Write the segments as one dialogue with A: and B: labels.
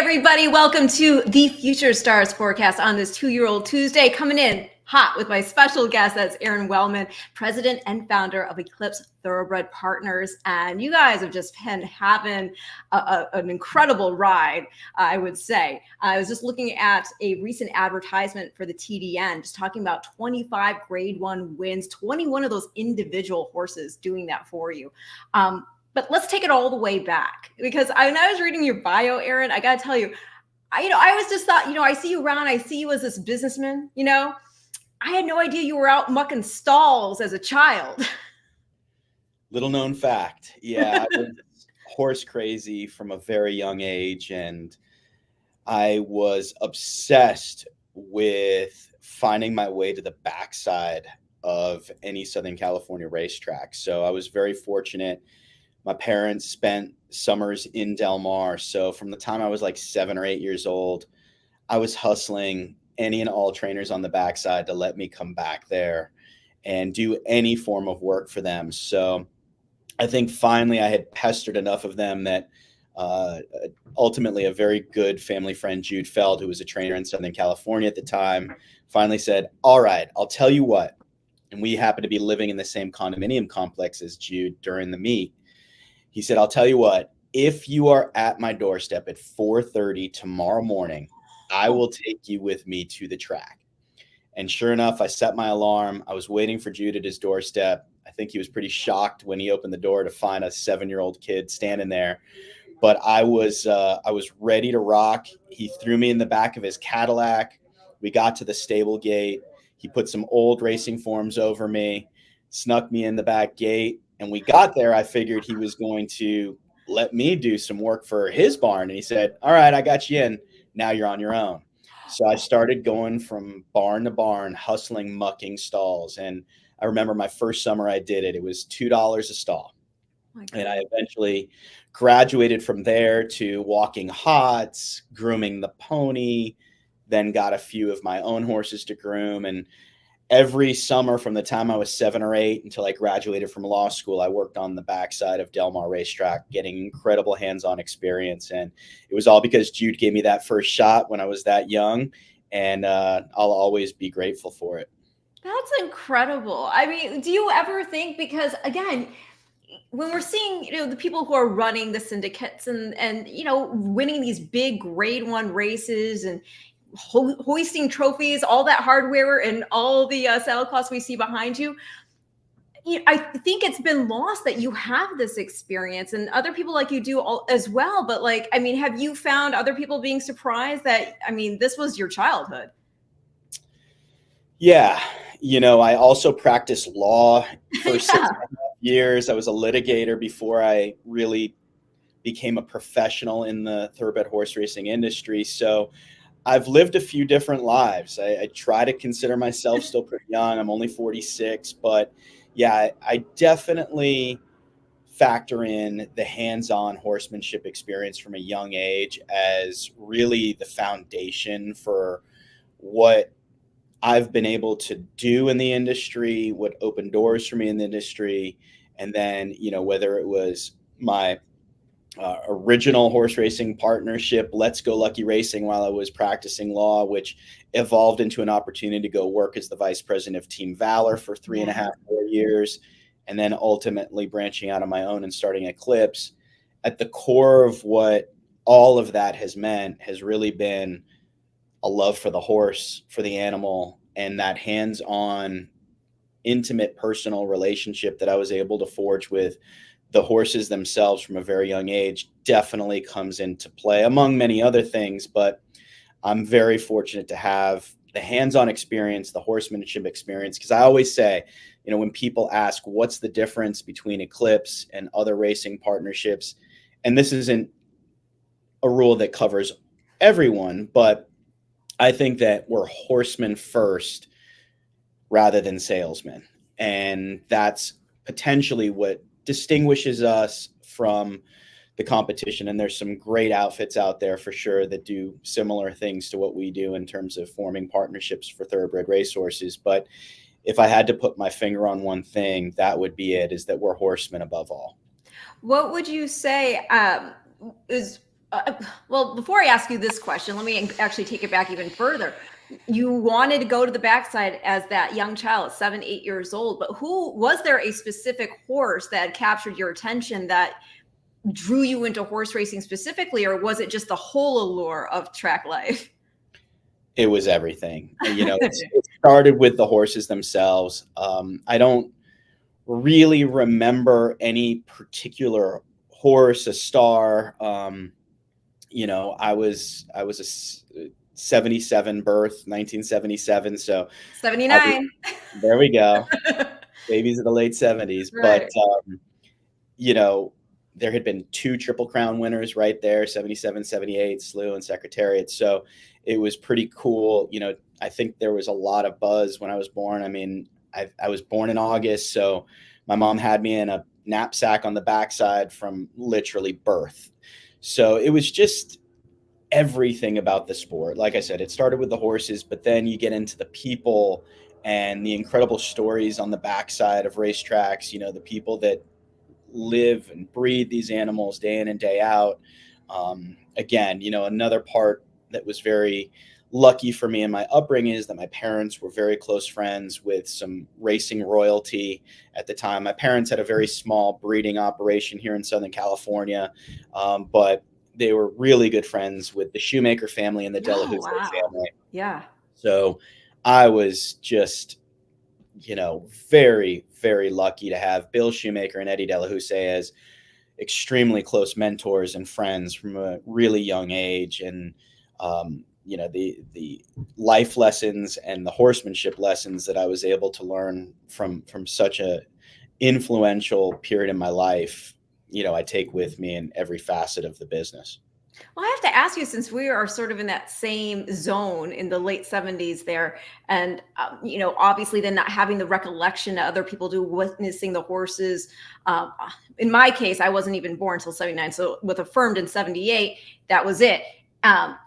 A: everybody. Welcome to the Future Stars forecast on this 2-year-old Tuesday. Coming in hot with my special guest. That's Aron Wellman, president and founder of Eclipse Thoroughbred Partners. And you guys have just been having an incredible ride, I would say. I was just looking at a recent advertisement for the TDN, just talking about 25 grade 1 wins, 21 of those individual horses doing that for you. But let's take it all the way back, because when I was reading your bio, Aron, I got to tell you, I always just thought, I see you around, I see you as this businessman, I had no idea you were out mucking stalls as a child.
B: Little known fact. Yeah, I was horse crazy from a very young age, and I was obsessed with finding my way to the backside of any Southern California racetrack. So I was very fortunate. My parents spent summers in Del Mar. So from the time I was like 7 or 8 years old, I was hustling any and all trainers on the backside to let me come back there and do any form of work for them. So I think finally I had pestered enough of them that ultimately a very good family friend, Jude Feld, who was a trainer in Southern California at the time, finally said, all right, I'll tell you what. And we happened to be living in the same condominium complex as Jude during the meet. He said, I'll tell you what, if you are at my doorstep at 4:30 tomorrow morning, I will take you with me to the track. And sure enough, I set my alarm. I was waiting for Jude at his doorstep. I think he was pretty shocked when he opened the door to find a 7-year-old kid standing there. But I was ready to rock. He threw me in the back of his Cadillac. We got to the stable gate. He put some old racing forms over me, snuck me in the back gate. And we got there, I figured he was going to let me do some work for his barn. And he said, all right, I got you in. Now you're on your own. So I started going from barn to barn, hustling, mucking stalls. And I remember my first summer I did it. It was $2 a stall. And I eventually graduated from there to walking hots, grooming the pony, then got a few of my own horses to groom. And every summer from the time I was 7 or 8 until I graduated from law school, I worked on the backside of Del Mar Racetrack, getting incredible hands-on experience. And it was all because Jude gave me that first shot when I was that young. And I'll always be grateful for it.
A: That's incredible. I mean, do you ever think, because again, when we're seeing, the people who are running the syndicates and winning these big grade 1 races and hoisting trophies, all that hardware and all the saddle cloths we see behind you, I think it's been lost that you have this experience and other people like you do as well. But have you found other people being surprised that, this was your childhood?
B: Yeah. I also practiced law for 6.5 years. I was a litigator before I really became a professional in the thoroughbred horse racing industry. So I've lived a few different lives. I try to consider myself still pretty young. I'm only 46, but yeah, I definitely factor in the hands-on horsemanship experience from a young age as really the foundation for what I've been able to do in the industry, what opened doors for me in the industry. And then, whether it was my original horse racing partnership, Let's Go Lucky Racing, while I was practicing law, which evolved into an opportunity to go work as the vice president of Team Valor for 3.5, 4 years, and then ultimately branching out on my own and starting Eclipse. At the core of what all of that has meant has really been a love for the horse, for the animal, and that hands-on, intimate, personal relationship that I was able to forge with the horses themselves from a very young age definitely comes into play, among many other things. But I'm very fortunate to have the hands-on experience, the horsemanship experience, because I always say, when people ask what's the difference between Eclipse and other racing partnerships, and this isn't a rule that covers everyone, but I think that we're horsemen first rather than salesmen. And that's potentially what distinguishes us from the competition. And there's some great outfits out there for sure that do similar things to what we do in terms of forming partnerships for thoroughbred racehorses. But if I had to put my finger on one thing, that would be it, is that we're horsemen above all.
A: What would you say is Well, before I ask you this question, let me actually take it back even further. You wanted to go to the backside as that young child, 7, 8 years old, but was there a specific horse that captured your attention that drew you into horse racing specifically, or was it just the whole allure of track life?
B: It was everything. It started with the horses themselves. I don't really remember any particular horse, a star. I was a 77 birth, 1977. So
A: 79.
B: There we go. Babies of the late 70s.
A: Right.
B: But, there had been 2 Triple Crown winners right there, 77, 78, Slough and Secretariat. So it was pretty cool. I think there was a lot of buzz when I was born. I mean, I was born in August, so my mom had me in a knapsack on the backside from literally birth. So it was just everything about the sport. Like I said, it started with the horses, but then you get into the people and the incredible stories on the backside of racetracks, the people that live and breed these animals day in and day out. Again, another part that was very lucky for me in my upbringing is that my parents were very close friends with some racing royalty at the time. My parents had a very small breeding operation here in Southern California, but they were really good friends with the Shoemaker family and the Delahoussaye family.
A: Yeah.
B: So I was just, very, very lucky to have Bill Shoemaker and Eddie Delahoussaye as extremely close mentors and friends from a really young age. And, the life lessons and the horsemanship lessons that I was able to learn from such a influential period in my life, I take with me in every facet of the business.
A: Well, I have to ask you, since we are sort of in that same zone in the late 70s there, and, obviously then not having the recollection that other people do, witnessing the horses. In my case, I wasn't even born until 79. So with Affirmed in 78, that was it.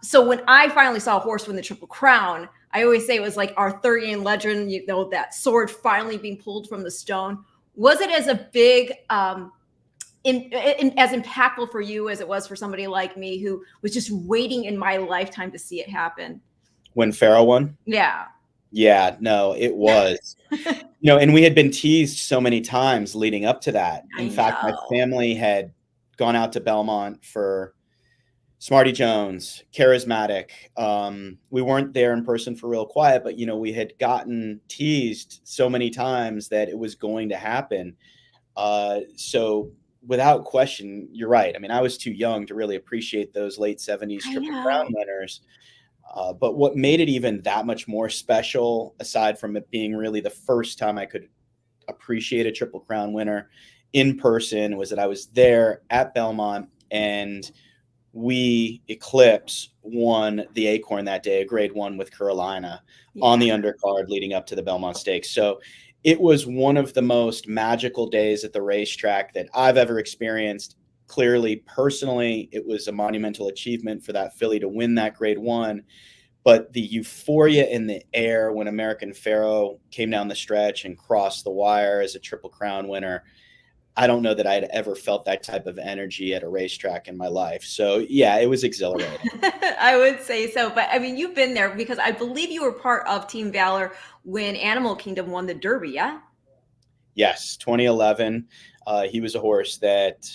A: So when I finally saw a horse win the Triple Crown, I always say it was like Arthurian legend, that sword finally being pulled from the stone. Was it as a big, as impactful for you as it was for somebody like me who was just waiting in my lifetime to see it happen?
B: When Farrell won?
A: Yeah.
B: Yeah, no, it was. And we had been teased so many times leading up to that. In fact, my family had gone out to Belmont for Smarty Jones, Charismatic. We weren't there in person for Real Quiet, but, we had gotten teased so many times that it was going to happen. So without question, you're right. I mean, I was too young to really appreciate those late 70s Triple Crown winners. But what made it even that much more special, aside from it being really the first time I could appreciate a Triple Crown winner in person, was that I was there at Belmont and Eclipse won the Acorn that day, a grade 1 with Carolina on the undercard leading up to the Belmont Stakes. So it was one of the most magical days at the racetrack that I've ever experienced. Clearly, personally, it was a monumental achievement for that filly to win that grade 1. But the euphoria in the air when American Pharoah came down the stretch and crossed the wire as a Triple Crown winner, I don't know that I'd ever felt that type of energy at a racetrack in my life. So, yeah, it was exhilarating.
A: I would say so. But I mean, you've been there because I believe you were part of Team Valor when Animal Kingdom won the Derby, yeah?
B: Yes, 2011. He was a horse that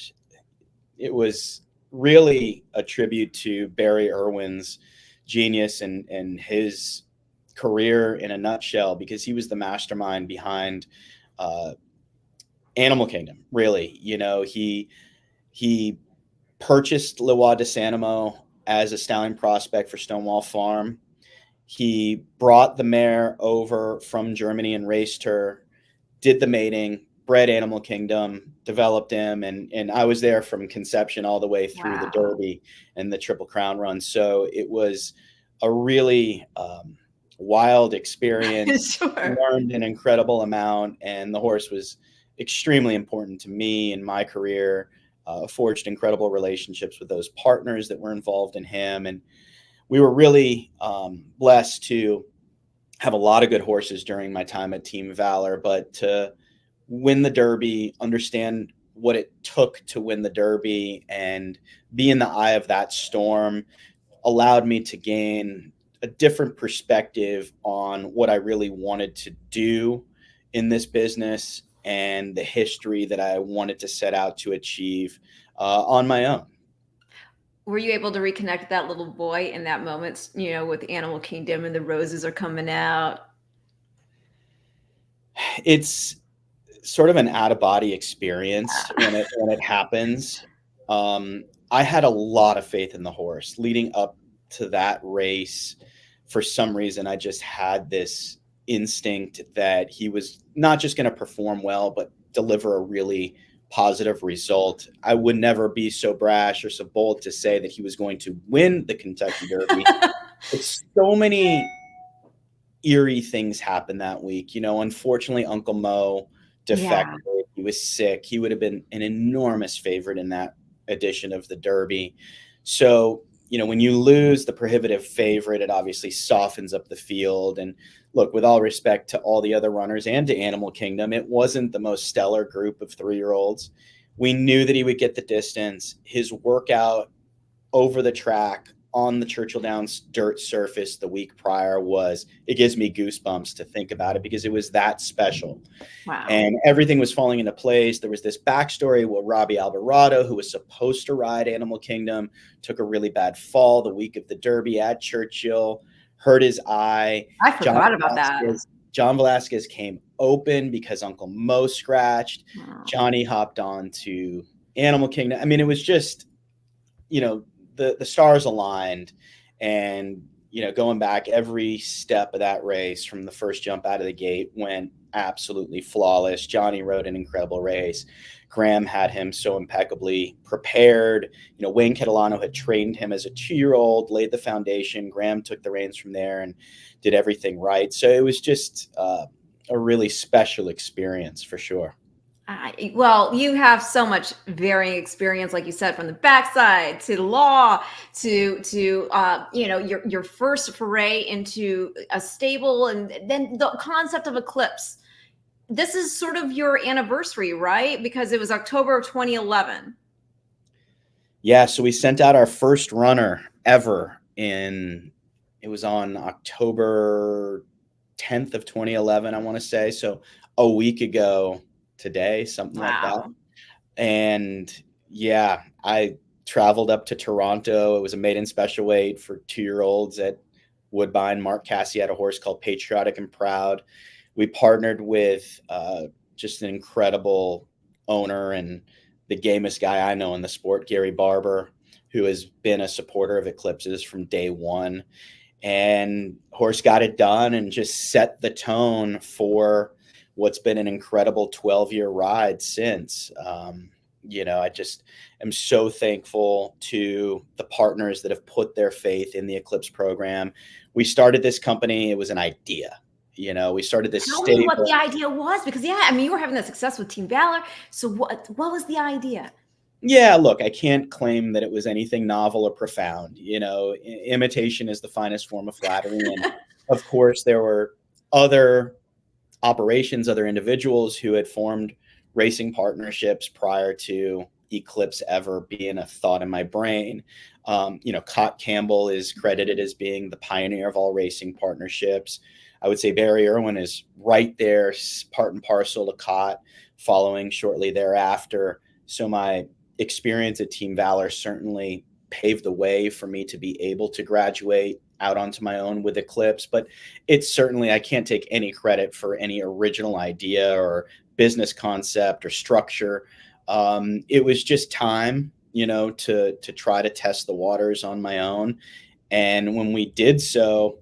B: it was really a tribute to Barry Irwin's genius and his career in a nutshell, because he was the mastermind behind Animal Kingdom. Really, he purchased Le Roi de Sanimo as a stallion prospect for Stonewall Farm. He brought the mare over from Germany and raced her, did the mating, bred Animal Kingdom, developed him, and I was there from conception all the way through the Derby and the Triple Crown run. So it was a really wild experience.
A: Sure.
B: Learned an incredible amount, and the horse was extremely important to me in my career. Forged incredible relationships with those partners that were involved in him, and we were really blessed to have a lot of good horses during my time at Team Valor. But to win the Derby, understand what it took to win the Derby and be in the eye of that storm allowed me to gain a different perspective on what I really wanted to do in this business and the history that I wanted to set out to achieve on my own.
A: Were you able to reconnect with that little boy in that moment, with Animal Kingdom and the roses are coming out?
B: It's sort of an out-of-body experience when it happens. I had a lot of faith in the horse leading up to that race. For some reason, I just had this instinct that he was not just going to perform well, but deliver a really positive result. I would never be so brash or so bold to say that he was going to win the Kentucky Derby. But so many eerie things happened that week. Unfortunately, Uncle Mo defected. Yeah. He was sick. He would have been an enormous favorite in that edition of the Derby. So, when you lose the prohibitive favorite, it obviously softens up the field. And look, with all respect to all the other runners and to Animal Kingdom, it wasn't the most stellar group of 3-year-olds. We knew that he would get the distance. His workout over the track on the Churchill Downs dirt surface the week prior it gives me goosebumps to think about it because it was that special.
A: Wow.
B: And everything was falling into place. There was this backstory where Robbie Alvarado, who was supposed to ride Animal Kingdom, took a really bad fall the week of the Derby at Churchill, hurt his eye.
A: I forgot about that.
B: John Velasquez came open because Uncle Mo scratched.
A: Wow.
B: Johnny hopped on to Animal Kingdom. I mean, it was just, the stars aligned, and going back, every step of that race from the first jump out of the gate went absolutely flawless. Johnny rode an incredible race. Graham had him so impeccably prepared. Wayne Catalano had trained him as a 2-year-old, laid the foundation. Graham took the reins from there and did everything right. So it was just a really special experience for sure.
A: Well, you have so much varying experience, like you said, from the backside to the law to your first foray into a stable, and then the concept of Eclipse. This is sort of your anniversary, right? Because it was October of 2011.
B: Yeah, so we sent out our first runner ever it was on October 10th of 2011, I want to say. So a week ago today, something like that. And yeah, I traveled up to Toronto. It was a maiden special weight for 2-year-olds at Woodbine. Mark Cassey had a horse called Patriotic and Proud. We partnered with just an incredible owner and the gamest guy I know in the sport, Gary Barber, who has been a supporter of Eclipses from day one. And horse got it done and just set the tone for what's been an incredible 12-year ride since. I just am so thankful to the partners that have put their faith in the Eclipse program. We started this company. It was an idea. We started this
A: Tell me what the idea was, because you were having that success with Team Valor. So what was the idea?
B: Yeah, look, I can't claim that it was anything novel or profound. Imitation is the finest form of flattery. And of course, there were other operations, other individuals who had formed racing partnerships prior to Eclipse ever being a thought in my brain. Cott Campbell is credited as being the pioneer of all racing partnerships. I would say Barry Irwin is right there, part and parcel to Cott, following shortly thereafter. So my experience at Team Valor certainly paved the way for me to be able to graduate out onto my own with Eclipse. But it's certainly, I can't take any credit for any original idea or business concept or structure. It was just time, to try to test the waters on my own. And when we did so,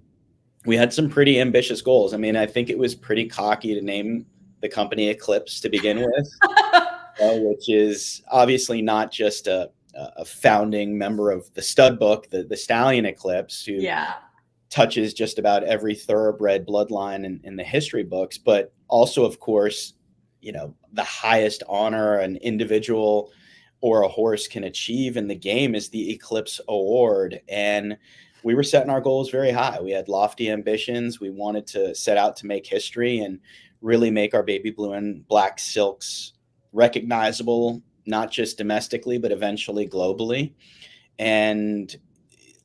B: we had some pretty ambitious goals. I think it was pretty cocky to name the company Eclipse to begin with, which is obviously not just a founding member of the stud book, the Stallion Eclipse, who touches just about every thoroughbred bloodline in the history books, but also, of course, the highest honor an individual or a horse can achieve in the game is the Eclipse Award. And we were setting our goals very high. We had lofty ambitions. We wanted to set out to make history and really make our baby blue and black silks recognizable not just domestically, but eventually globally. And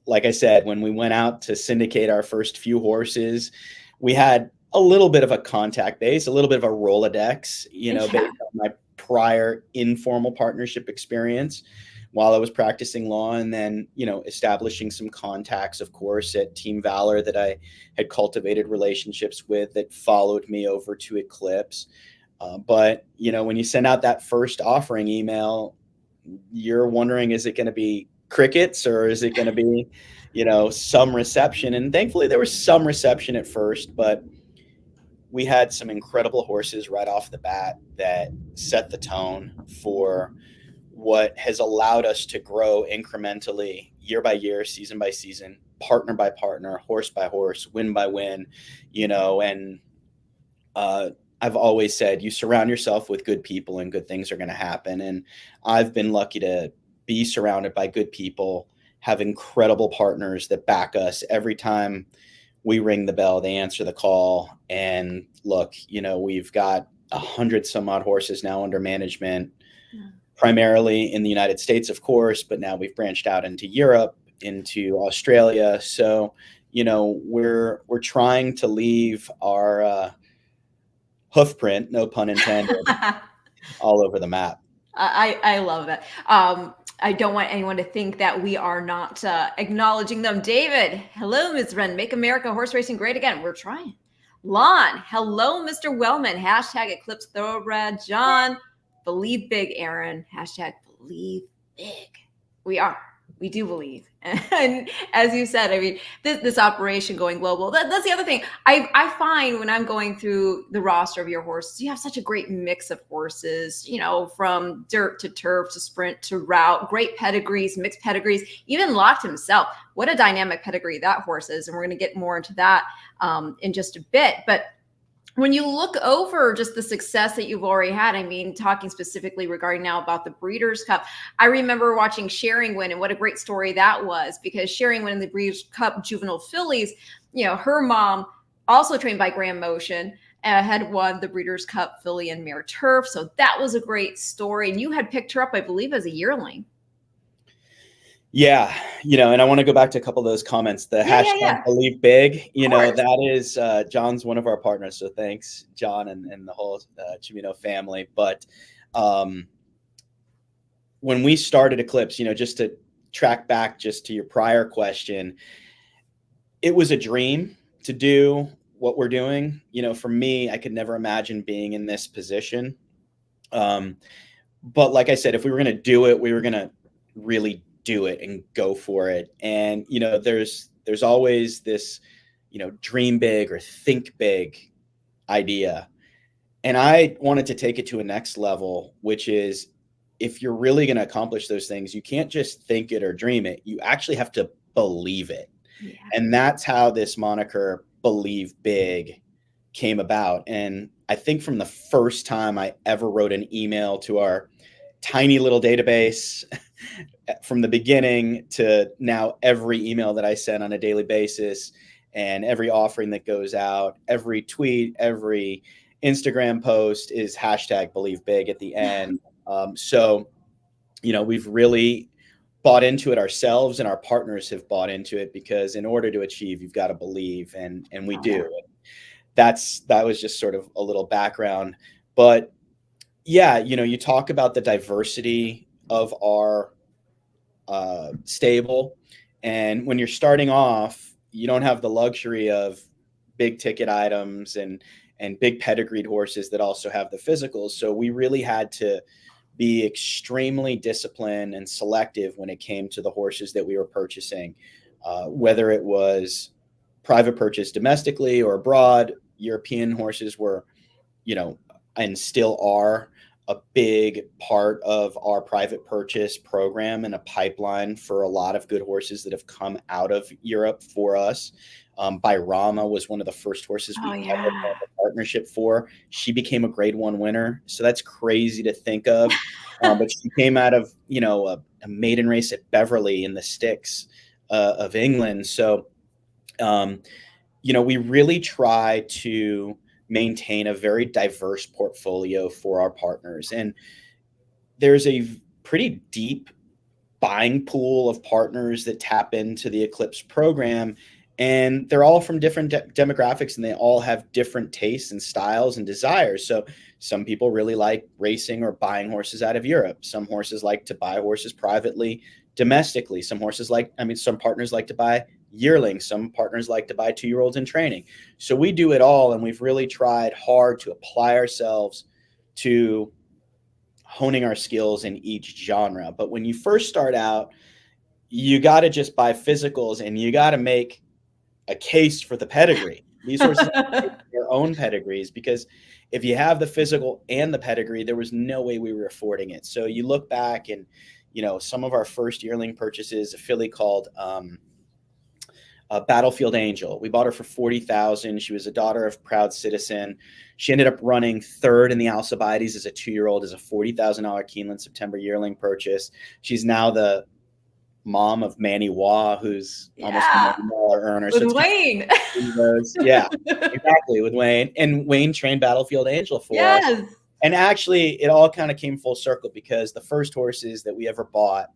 B: like I said, when we went out to syndicate our first few horses, we had a little bit of a contact base, a little bit of a Rolodex, based on my prior informal partnership experience while I was practicing law, and then, establishing some contacts, of course, at Team Valor that I had cultivated relationships with that followed me over to Eclipse. But, when you send out that first offering email, you're wondering, is it going to be crickets or is it going to be, some reception? And thankfully there was some reception at first, but we had some incredible horses right off the bat that set the tone for what has allowed us to grow incrementally year by year, season by season, partner by partner, horse by horse, win by win, and I've always said you surround yourself with good people and good things are going to happen. And I've been lucky to be surrounded by good people, have incredible partners that back us every time we ring the bell, they answer the call. And look, we've got 100 some odd horses now under management, primarily in the United States, of course, but now we've branched out into Europe, into Australia. So, we're trying to leave our hoof print, no pun intended, all over the map.
A: I love that. I don't want anyone to think that we are not acknowledging them. David, hello, Ms. Wren. Make America horse racing great again. We're trying. Lon, hello, Mr. Wellman. Hashtag Eclipse Thoroughbred. John, believe big, Aaron. Hashtag believe big. We are. We do believe. And as you said, I mean, this operation going global, that's the other thing. I find when I'm going through the roster of your horses, you have such a great mix of horses, from dirt to turf to sprint to route, great pedigrees, mixed pedigrees, even Locked himself. What a dynamic pedigree that horse is. And we're going to get more into that in just a bit. But when you look over just the success that you've already had, I mean, talking specifically regarding now about the Breeders' Cup, I remember watching Sharing win, and what a great story that was, because Sharing win in the Breeders' Cup Juvenile Fillies, her mom, also trained by Grand Motion, had won the Breeders' Cup Filly and Mare Turf. So that was a great story. And you had picked her up, I believe, as a yearling.
B: Yeah, and I want to go back to a couple of those comments. The hashtag believe big, that is John's one of our partners. So thanks, John, and the whole Chimino family. But when we started Eclipse, just to track back just to your prior question, it was a dream to do what we're doing. For me, I could never imagine being in this position. But like I said, if we were going to do it, we were going to really do it and go for it. And, there's always this, dream big or think big idea. And I wanted to take it to a next level, which is if you're really going to accomplish those things, you can't just think it or dream it. You actually have to believe it. Yeah. And that's how this moniker Believe Big came about. And I think from the first time I ever wrote an email to our tiny little database, from the beginning to now, every email that I send on a daily basis and every offering that goes out, every tweet, every Instagram post is hashtag Believe Big at the end. So, we've really bought into it ourselves, and our partners have bought into it, because in order to achieve, you've got to believe, and we do. That was just sort of a little background. But yeah, you talk about the diversity of our stable, and when you're starting off, you don't have the luxury of big ticket items and big pedigreed horses that also have the physicals. So we really had to be extremely disciplined and selective when it came to the horses that we were purchasing, whether it was private purchase domestically or abroad. European horses were, and still are, a big part of our private purchase program and a pipeline for a lot of good horses that have come out of Europe for us. Bayrama was one of the first horses we ever had a partnership for. She became a Grade 1 winner. So that's crazy to think of. But she came out of, a maiden race at Beverley in the sticks of England. So, we really try to maintain a very diverse portfolio for our partners. And there's a pretty deep buying pool of partners that tap into the Eclipse program, and they're all from different demographics, and they all have different tastes and styles and desires. So some people really like racing or buying horses out of Europe. Some horses like to buy horses privately, domestically. Some partners like to buy yearlings. Some partners like to buy 2-year-olds in training. So we do it all, and we've really tried hard to apply ourselves to honing our skills in each genre. But when you first start out, you got to just buy physicals, and you got to make a case for the pedigree. These horses have their own pedigrees, because if you have the physical and the pedigree, there was no way we were affording it. So you look back, and some of our first yearling purchases, a filly called Battlefield Angel. We bought her for $40,000. She was a daughter of Proud Citizen. She ended up running third in the Alcibiades as a 2-year-old, as a $40,000 Keeneland September yearling purchase. She's now the mom of Manny Waugh, who's almost a $1 million earner.
A: With Wayne.
B: Yeah, exactly, with Wayne. And Wayne trained Battlefield Angel for us. And actually, it all kind of came full circle, because the first horses that we ever bought,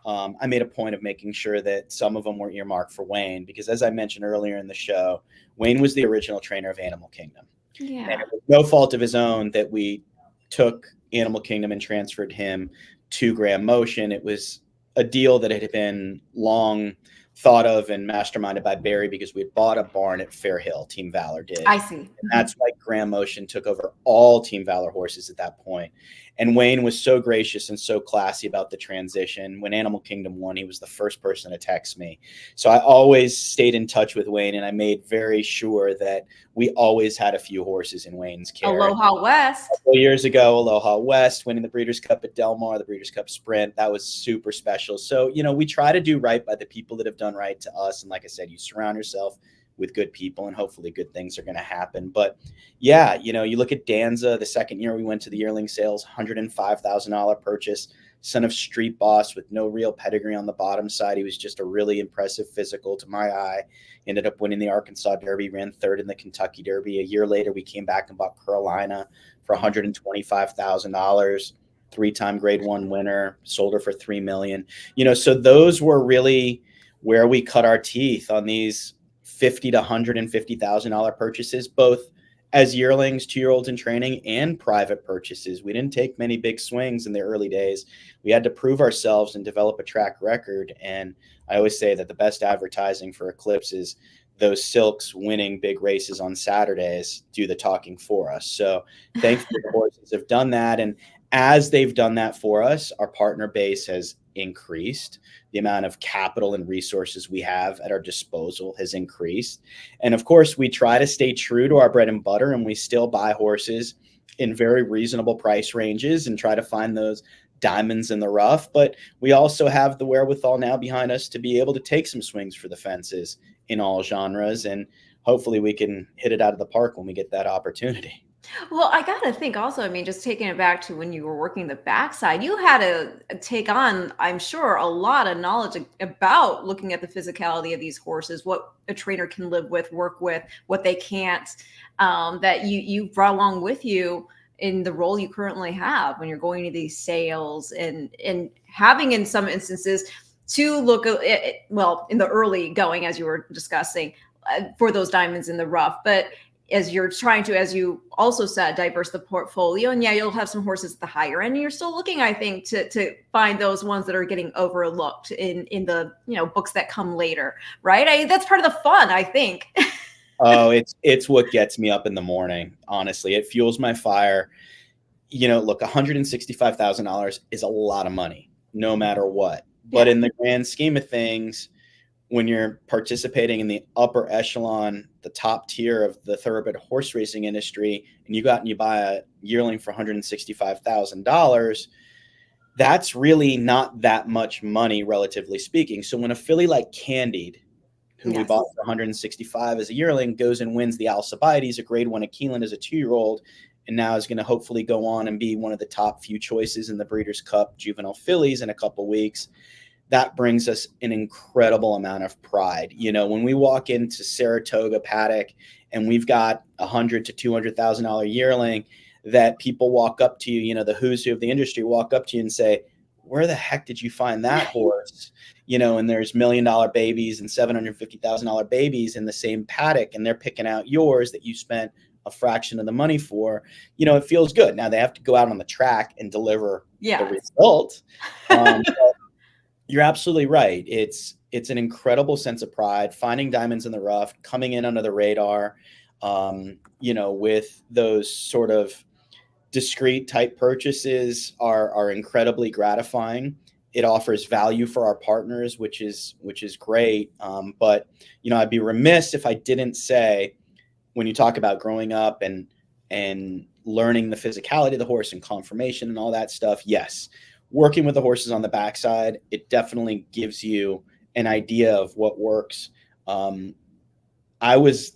B: I made a point of making sure that some of them were earmarked for Wayne, because as I mentioned earlier in the show, Wayne was the original trainer of Animal Kingdom.
A: Yeah.
B: And it was no fault of his own that we took Animal Kingdom and transferred him to Graham Motion. It was a deal that had been long thought of and masterminded by Barry, because we had bought a barn at Fair Hill. Team Valor did.
A: I see.
B: And that's why Graham Motion took over all Team Valor horses at that point. And Wayne was so gracious and so classy about the transition. When Animal Kingdom won, he was the first person to text me. So I always stayed in touch with Wayne, and I made very sure that we always had a few horses in Wayne's care.
A: Aloha West.
B: A couple years ago, Aloha West, winning the Breeders' Cup at Del Mar, the Breeders' Cup Sprint. That was super special. So, we try to do right by the people that have done right to us. And like I said, you surround yourself with good people, and hopefully good things are going to happen. But yeah, you look at Danza, the second year we went to the yearling sales, $105,000 purchase, son of Street Boss with no real pedigree on the bottom side. He was just a really impressive physical to my eye. Ended up winning the Arkansas Derby, ran third in the Kentucky Derby. A year later, we came back and bought Carolina for $125,000, 3-time Grade 1 winner, sold her for $3 million. So those were really where we cut our teeth on these $50,000 to $150,000 purchases, both as yearlings, 2-year-olds in training, and private purchases. We didn't take many big swings in the early days. We had to prove ourselves and develop a track record. And I always say that the best advertising for Eclipse is those silks winning big races on Saturdays do the talking for us. So thankfully, the horses have done that. And as they've done that for us, our partner base has increased. The amount of capital and resources we have at our disposal has increased. And of course, we try to stay true to our bread and butter, and we still buy horses in very reasonable price ranges and try to find those diamonds in the rough. But we also have the wherewithal now behind us to be able to take some swings for the fences in all genres. And hopefully we can hit it out of the park when we get that opportunity.
A: Well, I got to think also, just taking it back to when you were working the backside, you had to take on, I'm sure, a lot of knowledge about looking at the physicality of these horses, what a trainer can live with, work with, what they can't, that you brought along with you in the role you currently have when you're going to these sales and having, in some instances, to look at, well, in the early going, as you were discussing, for those diamonds in the rough. But as you're trying to, as you also said, diverse the portfolio. And yeah, you'll have some horses at the higher end. And you're still looking, I think, to find those ones that are getting overlooked in the books that come later, right? That's part of the fun, I think.
B: Oh, it's what gets me up in the morning. Honestly, it fuels my fire. Look, $165,000 is a lot of money, no matter what. But in the grand scheme of things, when you're participating in the upper echelon, the top tier of the thoroughbred horse racing industry, and you buy a yearling for $165,000, that's really not that much money, relatively speaking. So when a filly like Candied, who we bought for $165,000 as a yearling, goes and wins the Alcibiades, a Grade 1 at Keeneland as a 2-year-old, and now is going to hopefully go on and be one of the top few choices in the Breeders' Cup Juvenile Fillies in a couple weeks, that brings us an incredible amount of pride. When we walk into Saratoga paddock and we've got $100,000 to $200,000 yearling, that people walk up to you, the who's who of the industry walk up to you and say, where the heck did you find that horse? And there's $1 million babies and $750,000 babies in the same paddock, and they're picking out yours that you spent a fraction of the money for. It feels good. Now they have to go out on the track and deliver the result. But you're absolutely right. It's an incredible sense of pride, finding diamonds in the rough, coming in under the radar, with those sort of discrete type purchases are incredibly gratifying. It offers value for our partners, which is great. But I'd be remiss if I didn't say, when you talk about growing up and learning the physicality of the horse and conformation and all that stuff, yes, working with the horses on the backside, it definitely gives you an idea of what works. I was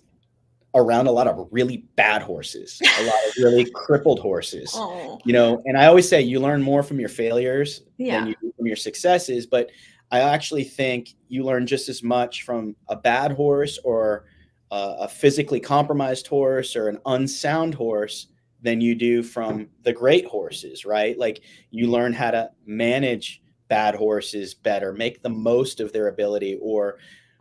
B: around a lot of really bad horses, a lot of really crippled horses, and I always say you learn more from your failures than you do from your successes. But I actually think you learn just as much from a bad horse or a physically compromised horse or an unsound horse than you do from the great horses, right? Like, you learn how to manage bad horses better, make the most of their ability, or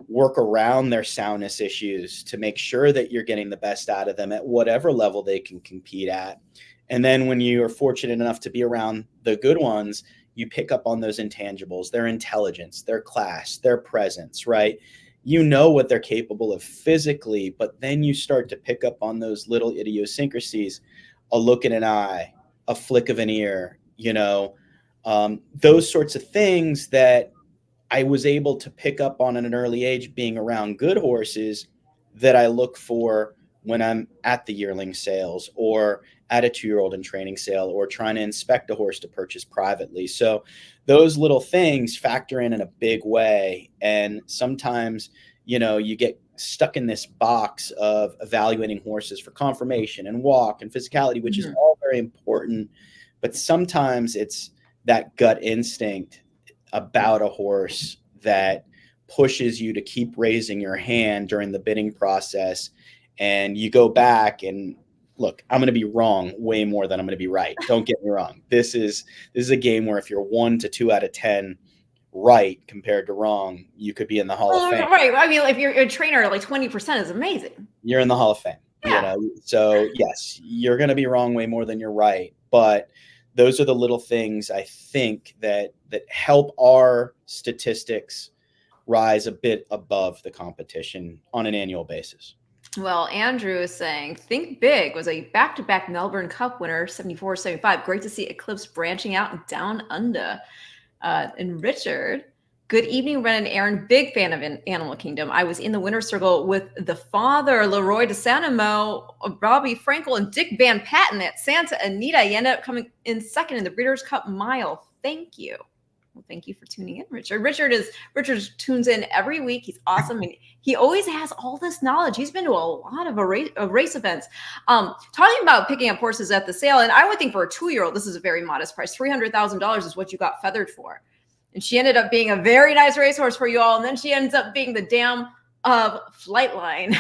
B: work around their soundness issues to make sure that you're getting the best out of them at whatever level they can compete at. And then when you are fortunate enough to be around the good ones, you pick up on those intangibles, their intelligence, their class, their presence, right? What they're capable of physically, but then you start to pick up on those little idiosyncrasies, a look in an eye, a flick of an ear, those sorts of things that I was able to pick up on at an early age being around good horses that I look for when I'm at the yearling sales or at a 2-year-old in training sale or trying to inspect a horse to purchase privately. So those little things factor in a big way. And sometimes, you get stuck in this box of evaluating horses for conformation and walk and physicality, which is all very important. But sometimes it's that gut instinct about a horse that pushes you to keep raising your hand during the bidding process. And you go back and look, I'm going to be wrong way more than I'm going to be right. Don't get me wrong. This is a game where if you're 1 to 2 out of 10 right compared to wrong, you could be in the Hall of Fame.
A: Right. I mean, if you're a trainer, like 20% is amazing.
B: You're in the Hall of Fame.
A: Yeah.
B: So yes, you're going to be wrong way more than you're right. But those are the little things I think that help our statistics rise a bit above the competition on an annual basis.
A: Well, Andrew is saying, Think Big was a back-to-back Melbourne Cup winner, 74-75. Great to see Eclipse branching out and down under. And Richard, good evening, Ren and Aaron. Big fan of Animal Kingdom. I was in the winner's circle with the father, Leroy DeSanimo, Robbie Frankel, and Dick Van Patten at Santa Anita. He ended up coming in second in the Breeders' Cup Mile. Thank you. Well, thank you for tuning in, Richard. Richard tunes in every week. He's awesome, and he always has all this knowledge. He's been to a lot of race events. Talking about picking up horses at the sale, and I would think for a 2-year-old, this is a very modest price. $300,000 is what you got feathered for. And she ended up being a very nice racehorse for you all. And then she ends up being the dam of Flightline.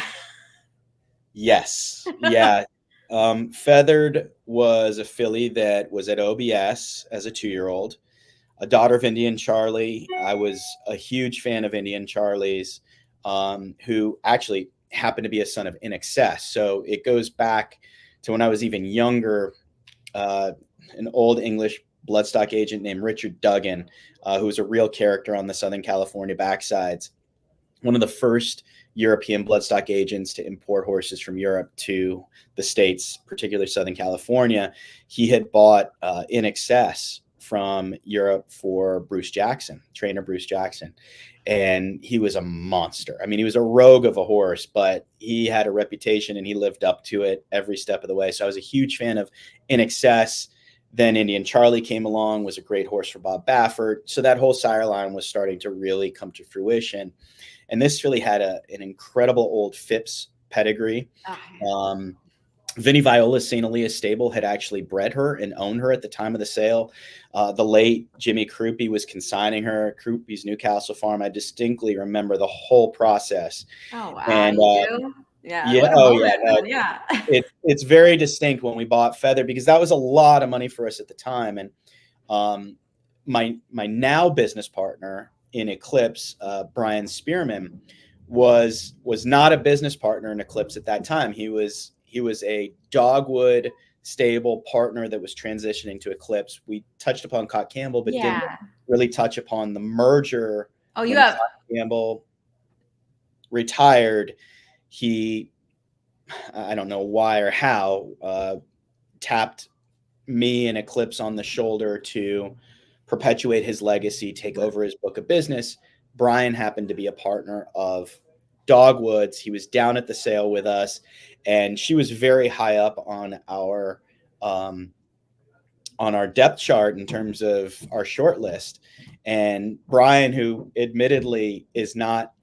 B: Yes. Yeah. Feathered was a filly that was at OBS as a 2-year-old, a daughter of Indian Charlie. I was a huge fan of Indian Charlie's, who actually happened to be a son of In Excess. So it goes back to when I was even younger, an old English bloodstock agent named Richard Duggan, who was a real character on the Southern California backsides. One of the first European bloodstock agents to import horses from Europe to the States, particularly Southern California. He had bought In Excess from Europe for Bruce Jackson, trainer Bruce Jackson. And he was a monster. I mean, he was a rogue of a horse, but he had a reputation and he lived up to it every step of the way. So I was a huge fan of In Excess. Then Indian Charlie came along, was a great horse for Bob Baffert. So that whole sire line was starting to really come to fruition. And this really had an incredible old Phipps pedigree. Vinnie Viola's St. Elias stable had actually bred her and owned her at the time of the sale. The late Jimmy Krupe was consigning her at Krupe's Newcastle farm. I distinctly remember the whole process.
A: Oh, wow.
B: And
A: Yeah.
B: Yeah.
A: What a
B: Oh,
A: moment,
B: yeah. No,
A: man. Yeah.
B: it's very distinct when we bought Feather, because that was a lot of money for us at the time. And my now business partner in Eclipse, Brian Spearman, was not a business partner in Eclipse at that time. He was a dogwood stable partner that was transitioning to Eclipse. We touched upon Cott Campbell, but didn't
A: Yeah.
B: really touch upon the merger.
A: Oh, you
B: When
A: have.
B: Cott Campbell retired, he, I don't know why or how, tapped me and Eclipse on the shoulder to perpetuate his legacy, take over his book of business. Brian happened to be a partner of Dogwoods. He was down at the sale with us, and she was very high up on our depth chart in terms of our short list. And Brian, who admittedly is not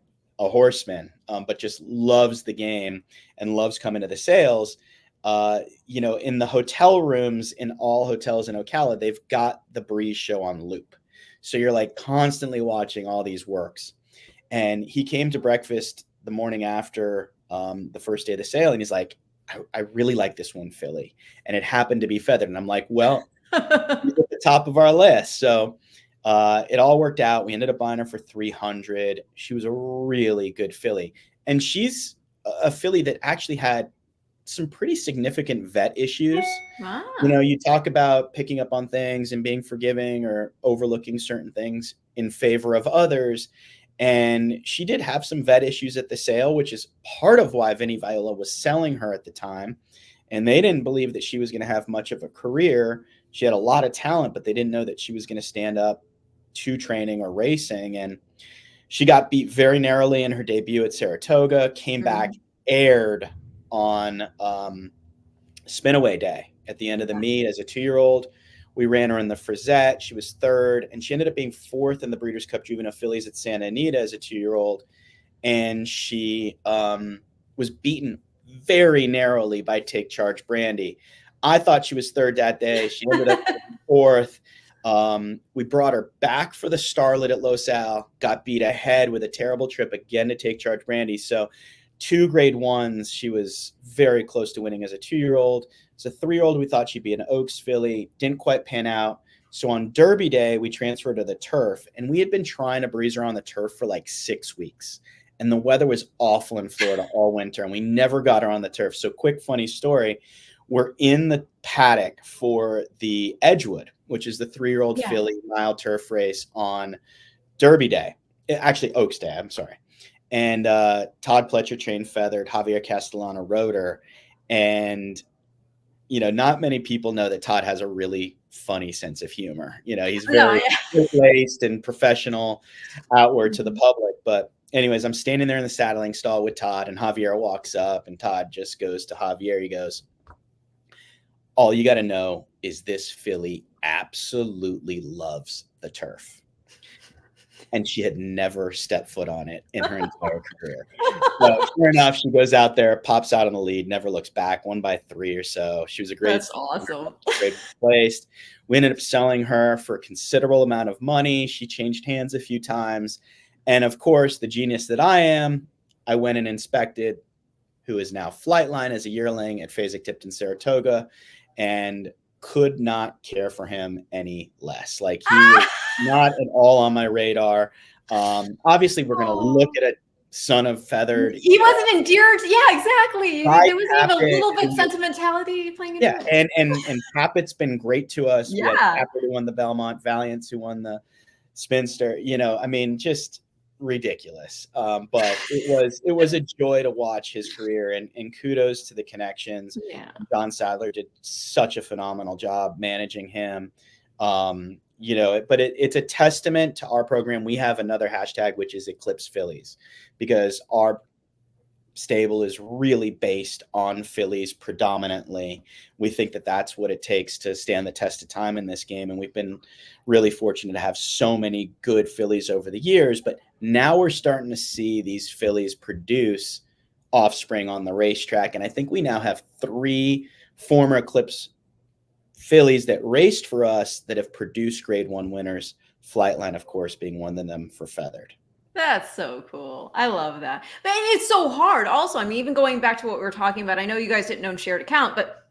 B: a horseman, but just loves the game and loves coming to the sales, in the hotel rooms in all hotels in Ocala, they've got the Breeze show on loop. So you're like constantly watching all these works. And he came to breakfast the morning after the first day of the sale, and he's like, I really like this one filly. And it happened to be feathered. And I'm like, well, he's at the top of our list. So it all worked out. We ended up buying her for $300. She was a really good filly. And she's a filly that actually had some pretty significant vet issues.
A: Wow.
B: You talk about picking up on things and being forgiving or overlooking certain things in favor of others. And she did have some vet issues at the sale, which is part of why Vinnie Viola was selling her at the time. And they didn't believe that she was going to have much of a career. She had a lot of talent, but they didn't know that she was going to stand up to training or racing. And she got beat very narrowly in her debut at Saratoga, came back, aired on Spinaway Day at the end of the meet as a 2-year-old. We ran her in the Frisette. She was third, and she ended up being fourth in the Breeders' Cup Juvenile Fillies at Santa Anita as a 2-year-old. And she was beaten very narrowly by Take Charge Brandy. I thought she was third that day. She ended up fourth. We brought her back for the Starlet at Los Al, got beat ahead with a terrible trip again to Take Charge Brandy. So 2 grade 1s, she was very close to winning as a 2-year-old. As a 3-year-old, we thought she'd be an Oaks filly. Didn't quite pan out. So on Derby Day, we transferred to the turf, and we had been trying to breeze her on the turf for like 6 weeks. And the weather was awful in Florida all winter, and we never got her on the turf. So quick, funny story. We're in the paddock for the Edgewood, which is the 3-year-old filly mile turf race on Derby Day. Actually, Oaks Day, I'm sorry. And Todd Pletcher trained feathered, Javier Castellano rode her. And, not many people know that Todd has a really funny sense of humor. He's very laced and professional outward to the public. But anyways, I'm standing there in the saddling stall with Todd, and Javier walks up, and Todd just goes to Javier. He goes, all you got to know is this filly absolutely loves the turf. And she had never stepped foot on it in her entire career. So sure enough, she goes out there, pops out on the lead, never looks back, won by 3 or so. She was a great.
A: That's awesome.
B: Great placed. We ended up selling her for a considerable amount of money. She changed hands a few times. And of course, the genius that I am, I went and inspected who is now Flightline as a yearling at Fasig-Tipton Saratoga, and could not care for him any less. Like, he was not at all on my radar. Obviously, we're going to look at a son of feathered.
A: He wasn't endeared. Yeah, exactly. There was even a little bit sentimentality playing into it.
B: And Cappett's been great to us.
A: Yeah.
B: We had Capett who won the Belmont, Valiance who won the Spinster. Just ridiculous. But it was a joy to watch his career, and kudos to the connections.
A: Yeah.
B: Don Sadler did such a phenomenal job managing him. But it's a testament to our program. We have another hashtag, which is Eclipse Fillies, because our stable is really based on fillies predominantly. We think that that's what it takes to stand the test of time in this game. And we've been really fortunate to have so many good fillies over the years, but now we're starting to see these fillies produce offspring on the racetrack. And I think we now have 3 former Eclipse fillies that raced for us that have produced grade 1 winners. Flightline, of course, being one of them for feathered.
A: That's so cool. I love that. But it's so hard also. I mean, even going back to what we were talking about, I know you guys didn't own shared account, but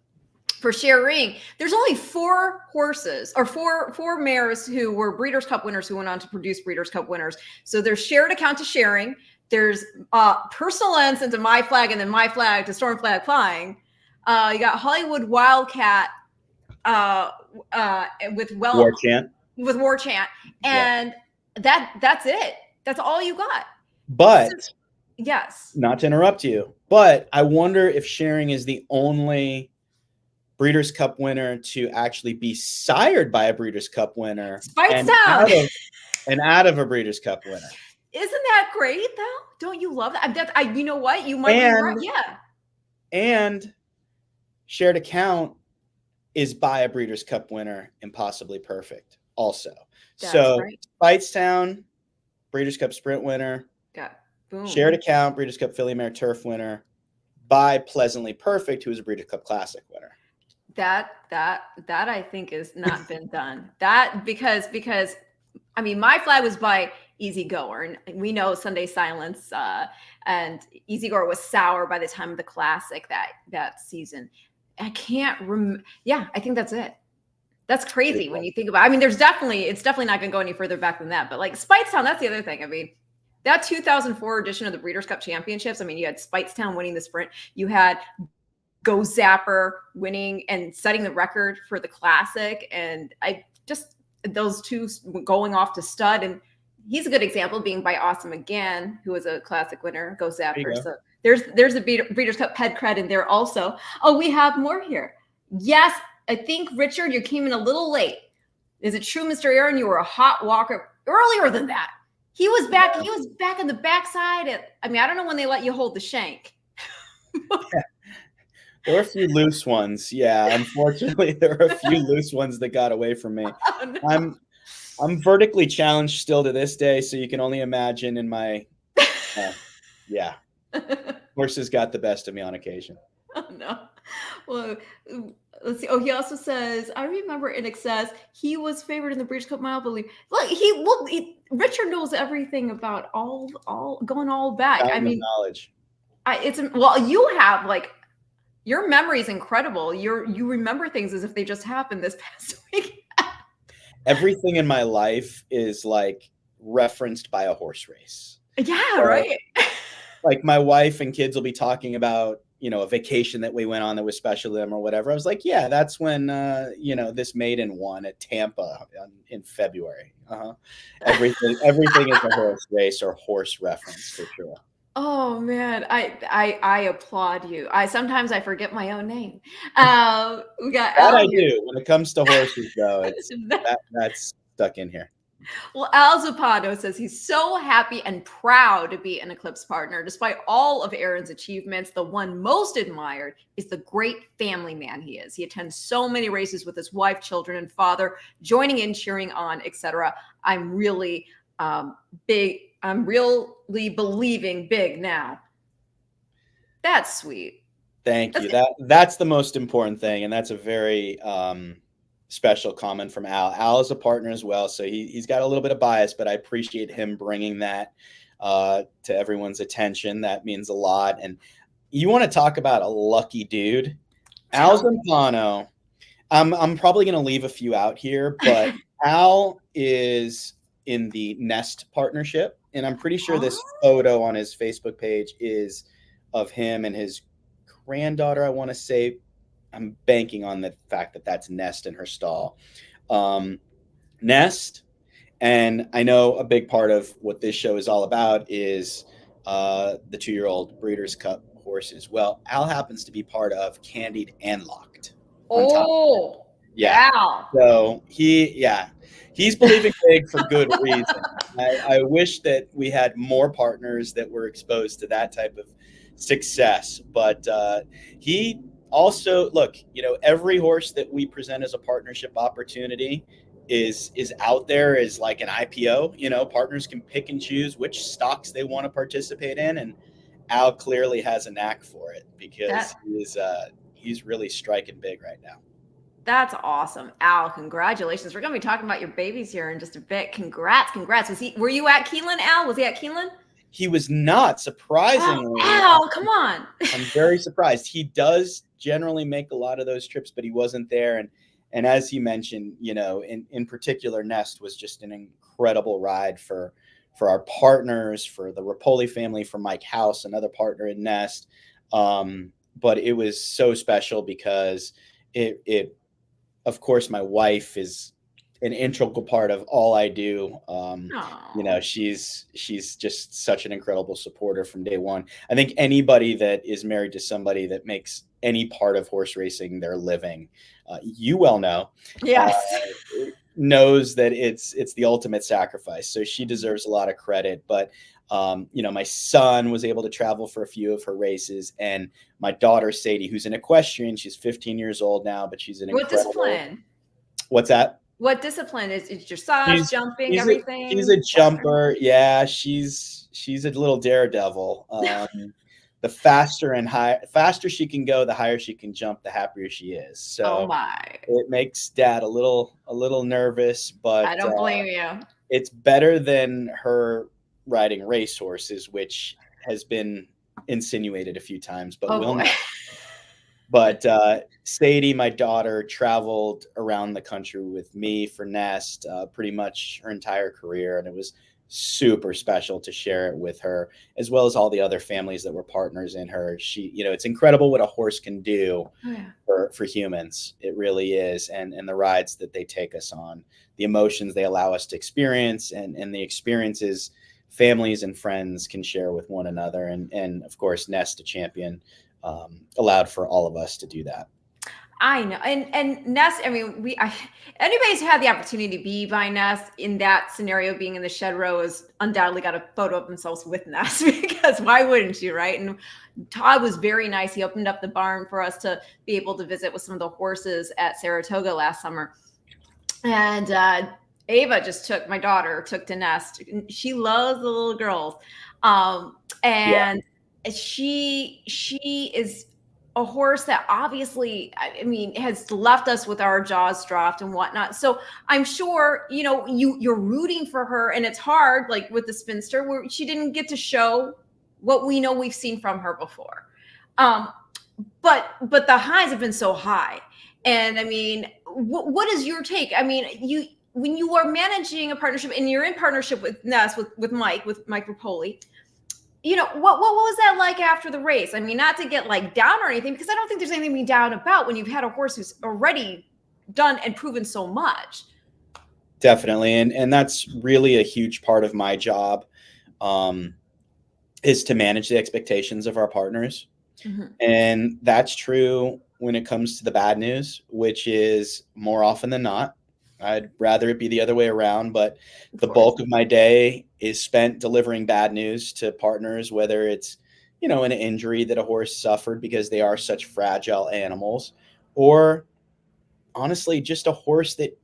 A: for sharing, there's only 4 horses or four mares who were Breeders' Cup winners who went on to produce Breeders' Cup winners. So there's shared account to sharing. There's personal ensign to my flag, and then my flag to Storm Flag Flying. You got Hollywood Wildcat with
B: War Chant.
A: With War Chant, and that's it. That's all you got.
B: But
A: so, yes,
B: not to interrupt you, but I wonder if sharing is the only Breeders' Cup winner to actually be sired by a Breeders' Cup winner
A: and
B: out of a Breeders' Cup winner.
A: Isn't that great though? Don't you love that? You know what? You might be right. Yeah.
B: And shared account is by a Breeders' Cup winner and possibly perfect also. That's so right. Speightstown, Breeders' Cup Sprint winner.
A: Boom.
B: Shared account, Breeders' Cup Filly Mare Turf winner by Pleasantly Perfect, who is a Breeders' Cup Classic winner.
A: That I think has not been done. That because I mean, my flag was by Easy Goer, and we know Sunday Silence and Easy Goer was sour by the time of the Classic that season. I can't remember. Yeah, I think that's it. That's crazy when you think about it. I mean, it's definitely not going to go any further back than that. But like Speightstown, that's the other thing. I mean, that 2004 edition of the Breeders' Cup Championships, I mean, you had Speightstown winning the sprint. You had Go Zapper winning and setting the record for the Classic. And those two going off to stud. And he's a good example, being by Awesome Again, who was a Classic winner, Go Zapper. So there's a Breeders' Cup head cred in there also. Oh, we have more here. Yes, I think, Richard, you came in a little late. Is it true, Mr. Aron, you were a hot walker earlier than that? He was back. He was back on the backside. I mean, I don't know when they let you hold the shank.
B: There were a few loose ones. Yeah, unfortunately, there were a few loose ones that got away from me. Oh, no. I'm vertically challenged still to this day, so you can only imagine in my horses got the best of me on occasion.
A: Oh no. Well, let's see. Oh, he also says, I remember in excess, he was favored in the Breeders' Cup Mile Believe. Look, Richard knows everything about all going all back. I mean,
B: knowledge.
A: You have like your memory is incredible. You remember things as if they just happened this past week.
B: Everything in my life is like referenced by a horse race.
A: Yeah, right.
B: Like my wife and kids will be talking about, a vacation that we went on that was special to them or whatever. I was like, yeah, that's when, this maiden won at Tampa in February. Everything is a horse race or horse reference for sure.
A: Oh man, I applaud you. Sometimes I forget my own name. We got
B: that I do when it comes to horses, though. That's stuck in here.
A: Well, Al Zapado says he's so happy and proud to be an Eclipse partner. Despite all of Aron's achievements, the one most admired is the great family man he is. He attends so many races with his wife, children, and father, joining in, cheering on, etc. I'm really big. I'm really believing big now. That's sweet.
B: Thank you. That's the most important thing, and that's a very special comment from Al. Al is a partner as well, so he's got a little bit of bias, but I appreciate him bringing that to everyone's attention. That means a lot. And you want to talk about a lucky dude, Al Zampano. I'm probably going to leave a few out here, but Al is in the Nest partnership, and I'm pretty sure this photo on his Facebook page is of him and his granddaughter. I want to say, I'm banking on the fact that that's Nest in her stall. Nest, and I know a big part of what this show is all about is the 2-year-old Breeders' Cup horses. Well, Al happens to be part of Candied and Locked.
A: Oh, yeah.
B: So he's believing big for good reason. I wish that we had more partners that were exposed to that type of success, but he also, look, every horse that we present as a partnership opportunity is out there as like an IPO. Partners can pick and choose which stocks they want to participate in, and Al clearly has a knack for it because he's really striking big right now.
A: That's awesome. Al, congratulations. We're going to be talking about your babies here in just a bit. Congrats. Were you at Keeneland, Al? Was he at Keeneland?
B: He was not, surprisingly.
A: Oh, Al, come on.
B: I'm very surprised. He does generally make a lot of those trips, but he wasn't there. And as he mentioned, in particular, Nest was just an incredible ride for our partners, for the Rapoli family, for Mike House, another partner in Nest. But it was so special because it of course, my wife is an integral part of all I do. She's just such an incredible supporter from day one. I think anybody that is married to somebody that makes any part of horse racing their living, you well know,
A: yes,
B: knows that it's the ultimate sacrifice. So she deserves a lot of credit. But my son was able to travel for a few of her races, and my daughter Sadie, who's an equestrian, she's 15 years old now, but she's an
A: What discipline?
B: What's that?
A: What discipline is dressage, jumping, everything?
B: She's a jumper. Yeah, she's a little daredevil. The faster she can go, the higher she can jump, the happier she is. So it makes Dad a little nervous, but
A: I don't blame you.
B: It's better than her riding race horses, which has been insinuated a few times, but we'll know. But Sadie, my daughter, traveled around the country with me for Nest pretty much her entire career, and it was super special to share it with her, as well as all the other families that were partners in her. She, it's incredible what a horse can do for humans. It really is, and the rides that they take us on, the emotions they allow us to experience, and the experiences families and friends can share with one another, and of course, Nest, a champion, allowed for all of us to do that.
A: I know. And Nest, I mean, anybody's had the opportunity to be by Nest in that scenario, being in the shed row, has undoubtedly got a photo of themselves with Nest, because why wouldn't you, right? And Todd was very nice. He opened up the barn for us to be able to visit with some of the horses at Saratoga last summer. And Ava my daughter took to Nest. She loves the little girls. She is a horse that obviously, has left us with our jaws dropped and whatnot. So I'm sure, you're rooting for her, and it's hard, like with the Spinster, where she didn't get to show what we know we've seen from her before. But the highs have been so high. And what is your take? When you are managing a partnership and you're in partnership with Nest, with Mike Rapoli, what was that like after the race? Not to get down or anything, because I don't think there's anything to be down about when you've had a horse who's already done and proven so much.
B: Definitely. And that's really a huge part of my job, is to manage the expectations of our partners. Mm-hmm. And that's true when it comes to the bad news, which is more often than not. I'd rather it be the other way around, but the bulk of my day is spent delivering bad news to partners, whether it's, an injury that a horse suffered because they are such fragile animals, or honestly, just a horse that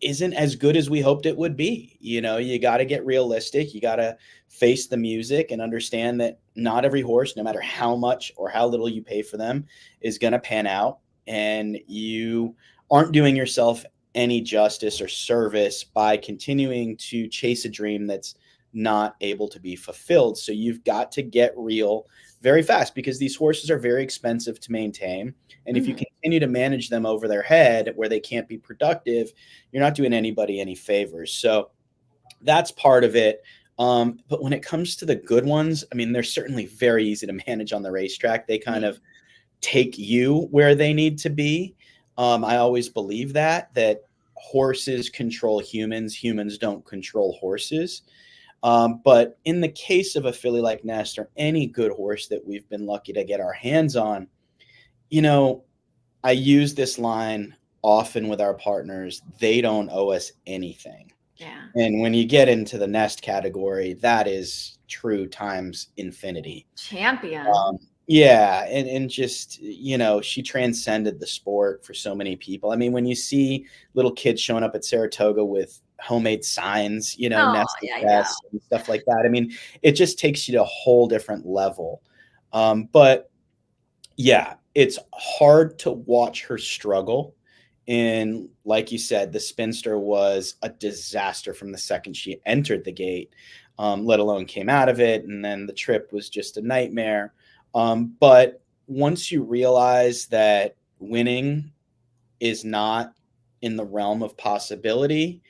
B: isn't as good as we hoped it would be. You got to get realistic. You got to face the music and understand that not every horse, no matter how much or how little you pay for them, is going to pan out. And you aren't doing yourself any justice or service by continuing to chase a dream that's not able to be fulfilled. So you've got to get real very fast, because these horses are very expensive to maintain. And if you continue to manage them over their head where they can't be productive, you're not doing anybody any favors. So that's part of it. But when it comes to the good ones, they're certainly very easy to manage on the racetrack. They kind of take you where they need to be. I always believe that horses control humans. Humans don't control horses. But in the case of a filly like Nest, or any good horse that we've been lucky to get our hands on, I use this line often with our partners: they don't owe us anything.
A: Yeah. And
B: when you get into the Nest category, that is true times infinity.
A: Champion.
B: Yeah. And just, she transcended the sport for so many people. When you see little kids showing up at Saratoga with homemade signs, Nest and stuff like that, it just takes you to a whole different level. But yeah, it's hard to watch her struggle And like you said, the spinster was a disaster from the second she entered the gate, let alone came out of it. And then the trip was just a nightmare. But once you realize that winning is not in the realm of possibility,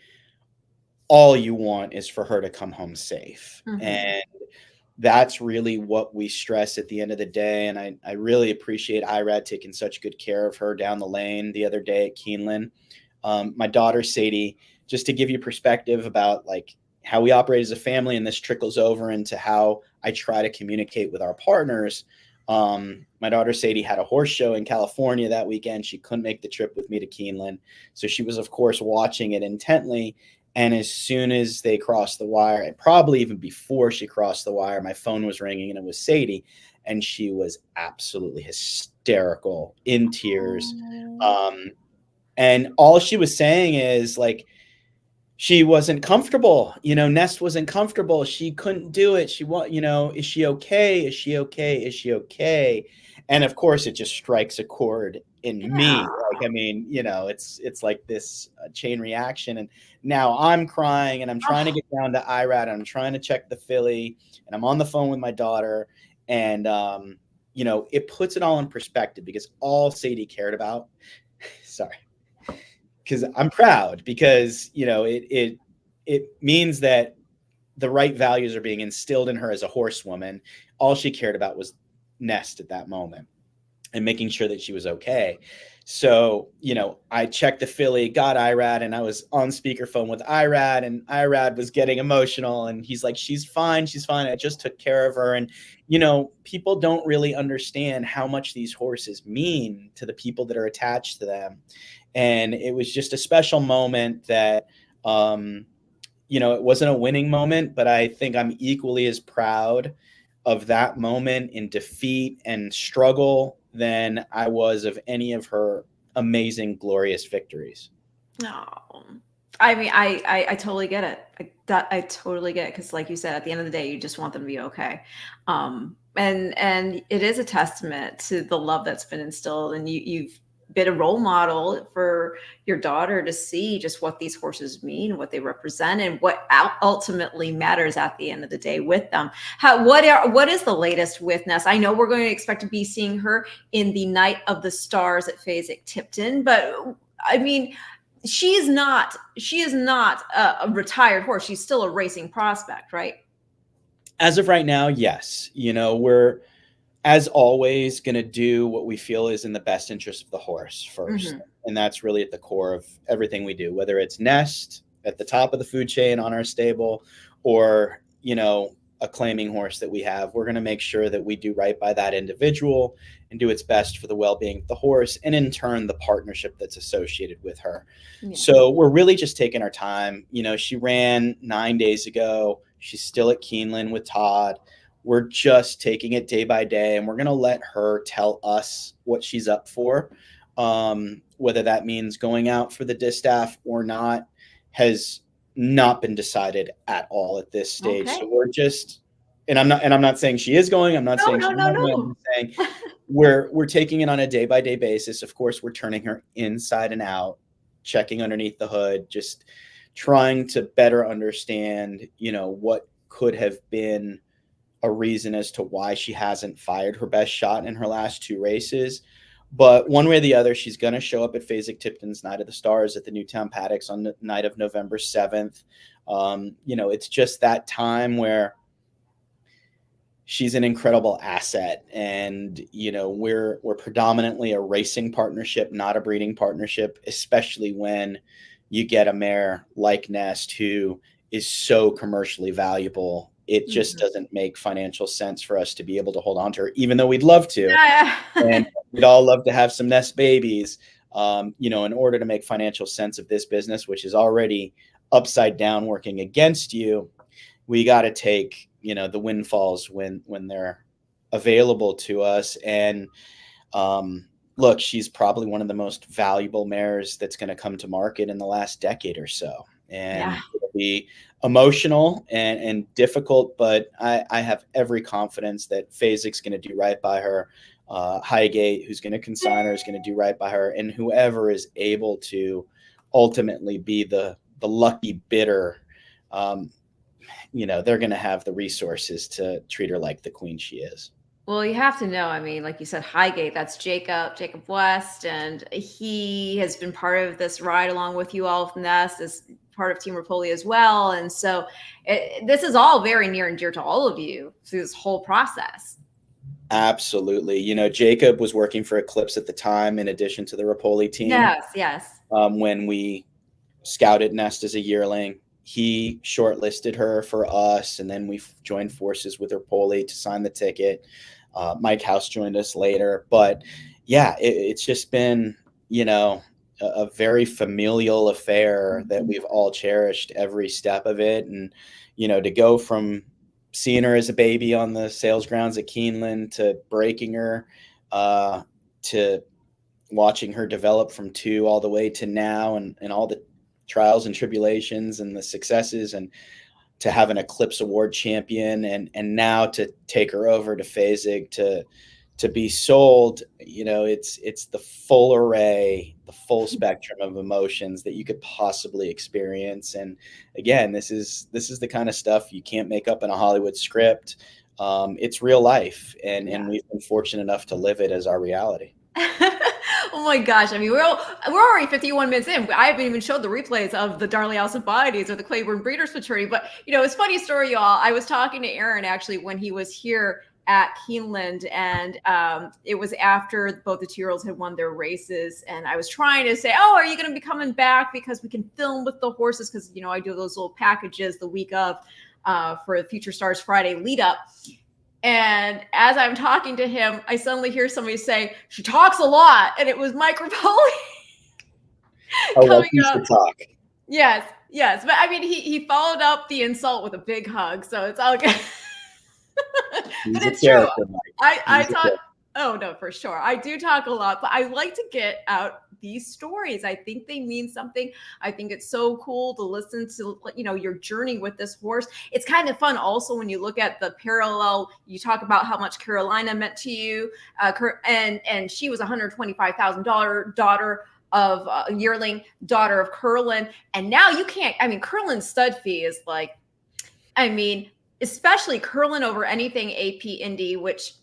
B: all you want is for her to come home safe.
A: Mm-hmm.
B: And that's really what we stress at the end of the day. And I really appreciate Irad taking such good care of her down the lane the other day at Keeneland. My daughter, Sadie, just to give you perspective about like how we operate as a family, and this trickles over into how I try to communicate with our partners. My daughter, Sadie, had a horse show in California that weekend. She couldn't make the trip with me to Keeneland. So she was, of course, watching it intently. And as soon as they crossed the wire, and probably even before she crossed the wire, my phone was ringing and it was Sadie. And she was absolutely hysterical, in tears. And all she was saying is like, she wasn't comfortable. Nest wasn't comfortable. She couldn't do it. Is she okay? Is she okay? Is she okay? And of course, it just strikes a chord in me. Like, I mean, it's like this chain reaction. And now I'm crying and I'm trying to get down to Irad. And I'm trying to check the filly and I'm on the phone with my daughter. And, it puts it all in perspective because all Sadie cared about, sorry, because I'm proud because, it means that the right values are being instilled in her as a horsewoman. All she cared about was Nest at that moment and making sure that she was okay. So, I checked the filly, got Irad, and I was on speakerphone with Irad, and Irad was getting emotional, and he's like, she's fine. She's fine. I just took care of her. And, people don't really understand how much these horses mean to the people that are attached to them. And it was just a special moment that, it wasn't a winning moment, but I think I'm equally as proud of that moment in defeat and struggle than I was of any of her amazing, glorious victories.
A: No, I mean, I totally get it. I totally get it. Cause like you said, at the end of the day, you just want them to be okay. And it is a testament to the love that's been instilled, and you've been a role model for your daughter to see just what these horses mean, what they represent, and what ultimately matters at the end of the day with them. What is the latest with Ness? I know we're going to expect to be seeing her in the Night of the Stars at Fasig-Tipton, but I mean, she is not a retired horse. She's still a racing prospect, right?
B: As of right now, yes. We're, as always, going to do what we feel is in the best interest of the horse first. Mm-hmm. And that's really at the core of everything we do, whether it's Nest at the top of the food chain on our stable or, a claiming horse that we have. We're going to make sure that we do right by that individual and do its best for the well-being of the horse and in turn the partnership that's associated with her. Yeah. So we're really just taking our time. She ran 9 days ago. She's still at Keeneland with Todd. We're just taking it day by day, and we're going to let her tell us what she's up for. Whether that means going out for the distaff or not has not been decided at all at this stage. Okay. So we're just, and I'm not saying she is going. I'm not saying she's not going. I'm saying we're taking it on a day by day basis. Of course, we're turning her inside and out, checking underneath the hood, just trying to better understand, what could have been a reason as to why she hasn't fired her best shot in her last 2 races. But one way or the other, she's going to show up at Fasig-Tipton's Night of the Stars at the Newtown Paddocks on the night of November 7th. It's just that time where she's an incredible asset. And, we're predominantly a racing partnership, not a breeding partnership, especially when you get a mare like Nest who is so commercially valuable. It just doesn't make financial sense for us to be able to hold on to her, even though we'd love to. And we'd all love to have some Nest babies, in order to make financial sense of this business, which is already upside down working against you. We got to take, the windfalls when they're available to us. And look, she's probably one of the most valuable mares that's going to come to market in the last decade or so. And it'll be emotional and difficult, but I have every confidence that Fasig's going to do right by her. Highgate, who's going to consign her, is going to do right by her, and whoever is able to ultimately be the lucky bidder, they're going to have the resources to treat her like the queen she is.
A: Well, you have to know, I mean, like you said, Highgate, that's Jacob West, and he has been part of this ride along with you all with Nest as part of Team Rapoli as well. And so this is all very near and dear to all of you through this whole process.
B: Absolutely. Jacob was working for Eclipse at the time, in addition to the Rapoli team.
A: Yes.
B: When we scouted Nest as a yearling, he shortlisted her for us, and then we joined forces with Rapoli to sign the ticket. Mike House joined us later, but yeah, it's just been, a very familial affair that we've all cherished every step of it. And, to go from seeing her as a baby on the sales grounds at Keeneland to breaking her, to watching her develop from 2 all the way to now, and all the trials and tribulations and the successes, and to have an Eclipse Award champion, and now to take her over to Fasig to be sold, it's the full array, the full spectrum of emotions that you could possibly experience. And again, this is the kind of stuff you can't make up in a Hollywood script. It's real life, and we've been fortunate enough to live it as our reality.
A: Oh my gosh. I mean, we're already 51 minutes in. I haven't even showed the replays of the Darley Alcibiades or the Claiborne Breeders Futurity. But, it's a funny story, y'all. I was talking to Aron actually when he was here at Keeneland, and it was after both the 2-year-olds had won their races. And I was trying to say, oh, are you going to be coming back because we can film with the horses? Because, I do those little packages the week of for the Future Stars Friday lead up. And as I'm talking to him, I suddenly hear somebody say, she talks a lot. And it was Mike Rapoli coming up.
B: Talk.
A: Yes. But I mean, he followed up the insult with a big hug. So it's all good. But it's true. I talk. Oh, no, for sure. I do talk a lot, but I like to get out these stories. I think they mean something. I think it's so cool to listen to, your journey with this horse. It's kind of fun also when you look at the parallel. You talk about how much Carolina meant to you, and she was $125,000 daughter of yearling daughter of Curlin. And now you can't, Curlin's stud fee is like, especially Curlin over anything AP Indy, which,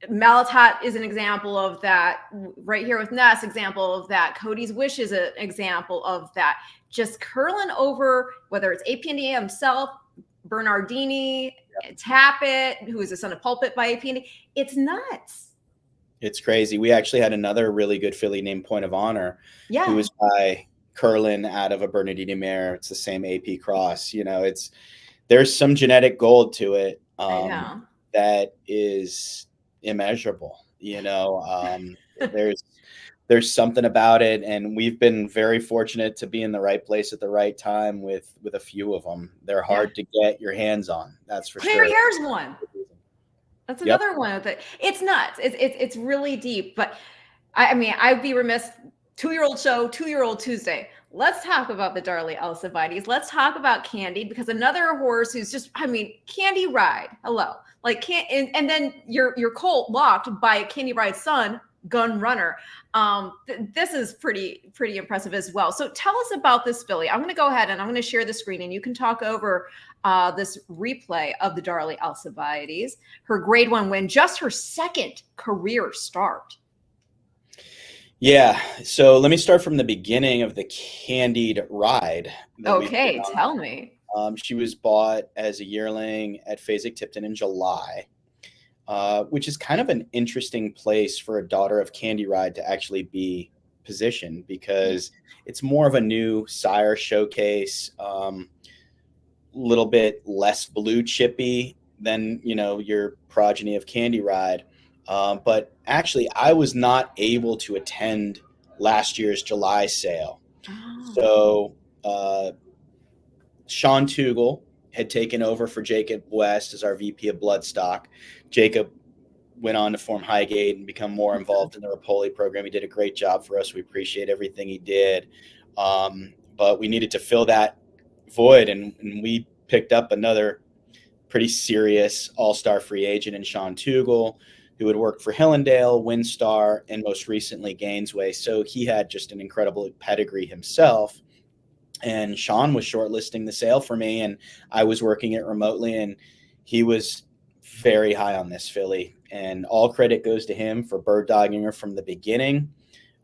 A: Malatot is an example of that. Right here with Ness, example of that. Cody's Wish is an example of that. Just Curlin over, whether it's APND himself, Bernardini, Tappet, who is the son of Pulpit by APND. It's nuts.
B: It's crazy. We actually had another really good filly named Point of Honor, who was by Curlin out of a Bernardini mare. It's the same AP cross. There's some genetic gold to it.
A: I know.
B: That is immeasurable. There's something about it, and we've been very fortunate to be in the right place at the right time with a few of them. They're hard to get your hands on. That's for sure.
A: Here's one. That's another one of it. It's nuts. It's really deep. But I'd be remiss. 2-year-old show, 2-year-old Tuesday. Let's talk about the Darley Alcibiades. Let's talk about Candied, because another horse who's just, Candy Ride. Hello. And then your colt locked by Candy Ride's son, Gun Runner. This is pretty impressive as well. So tell us about this filly. I'm going to go ahead and I'm going to share the screen, and you can talk over this replay of the Darley Alcibiades. Her grade 1 win, just her second career start.
B: Yeah. So let me start from the beginning of the Candied ride.
A: Okay. Tell me.
B: She was bought as a yearling at Fasig Tipton in July, which is kind of an interesting place for a daughter of Candy Ride to actually be positioned, because it's more of a new sire showcase, little bit less blue chippy than, your progeny of Candy Ride. But actually, I was not able to attend last year's July sale. So Sean Tugel had taken over for Jacob West as our VP of Bloodstock. Jacob went on to form Highgate and become more involved in the Rapoli program. He did a great job for us. We appreciate everything he did. But we needed to fill that void, and we picked up another pretty serious all-star free agent in Sean Tugel, who had worked for Hillendale, Windstar, and most recently Gainesway. So he had just an incredible pedigree himself. And Sean was shortlisting the sale for me, and I was working it remotely, and he was very high on this filly. And all credit goes to him for bird dogging her from the beginning.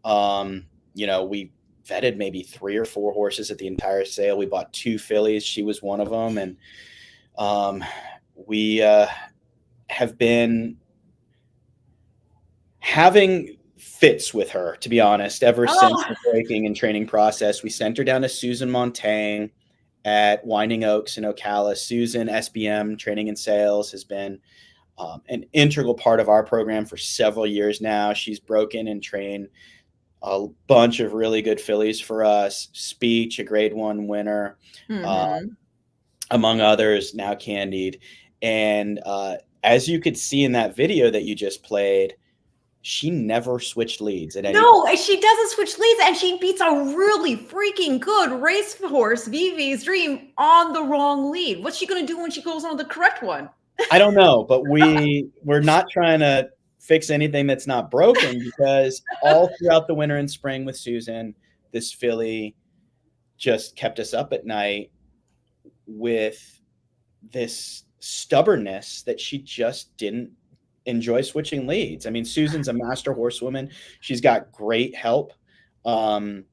B: We vetted maybe 3 or 4 horses at the entire sale. We bought 2 fillies. She was one of them. And we have been having fits with her, to be honest, ever since the breaking and training process. We sent her down to Susan Montaigne at Winding Oaks in Ocala. Susan, SBM, training and sales, has been an integral part of our program for several years now. She's broken and trained a bunch of really good fillies for us. Speech, a grade 1 winner, among others, now Candied. And as you could see in that video that you just played, she never switched leads at any point.
A: She doesn't switch leads, and she beats a really freaking good racehorse, VV's Dream, on the wrong lead. What's she going to do when she goes on the correct one?
B: I don't know, but we're not trying to fix anything that's not broken, because all throughout the winter and spring with Susan, this filly just kept us up at night with this stubbornness that she just didn't enjoy switching leads. I mean, Susan's a master horsewoman. She's got great help, riding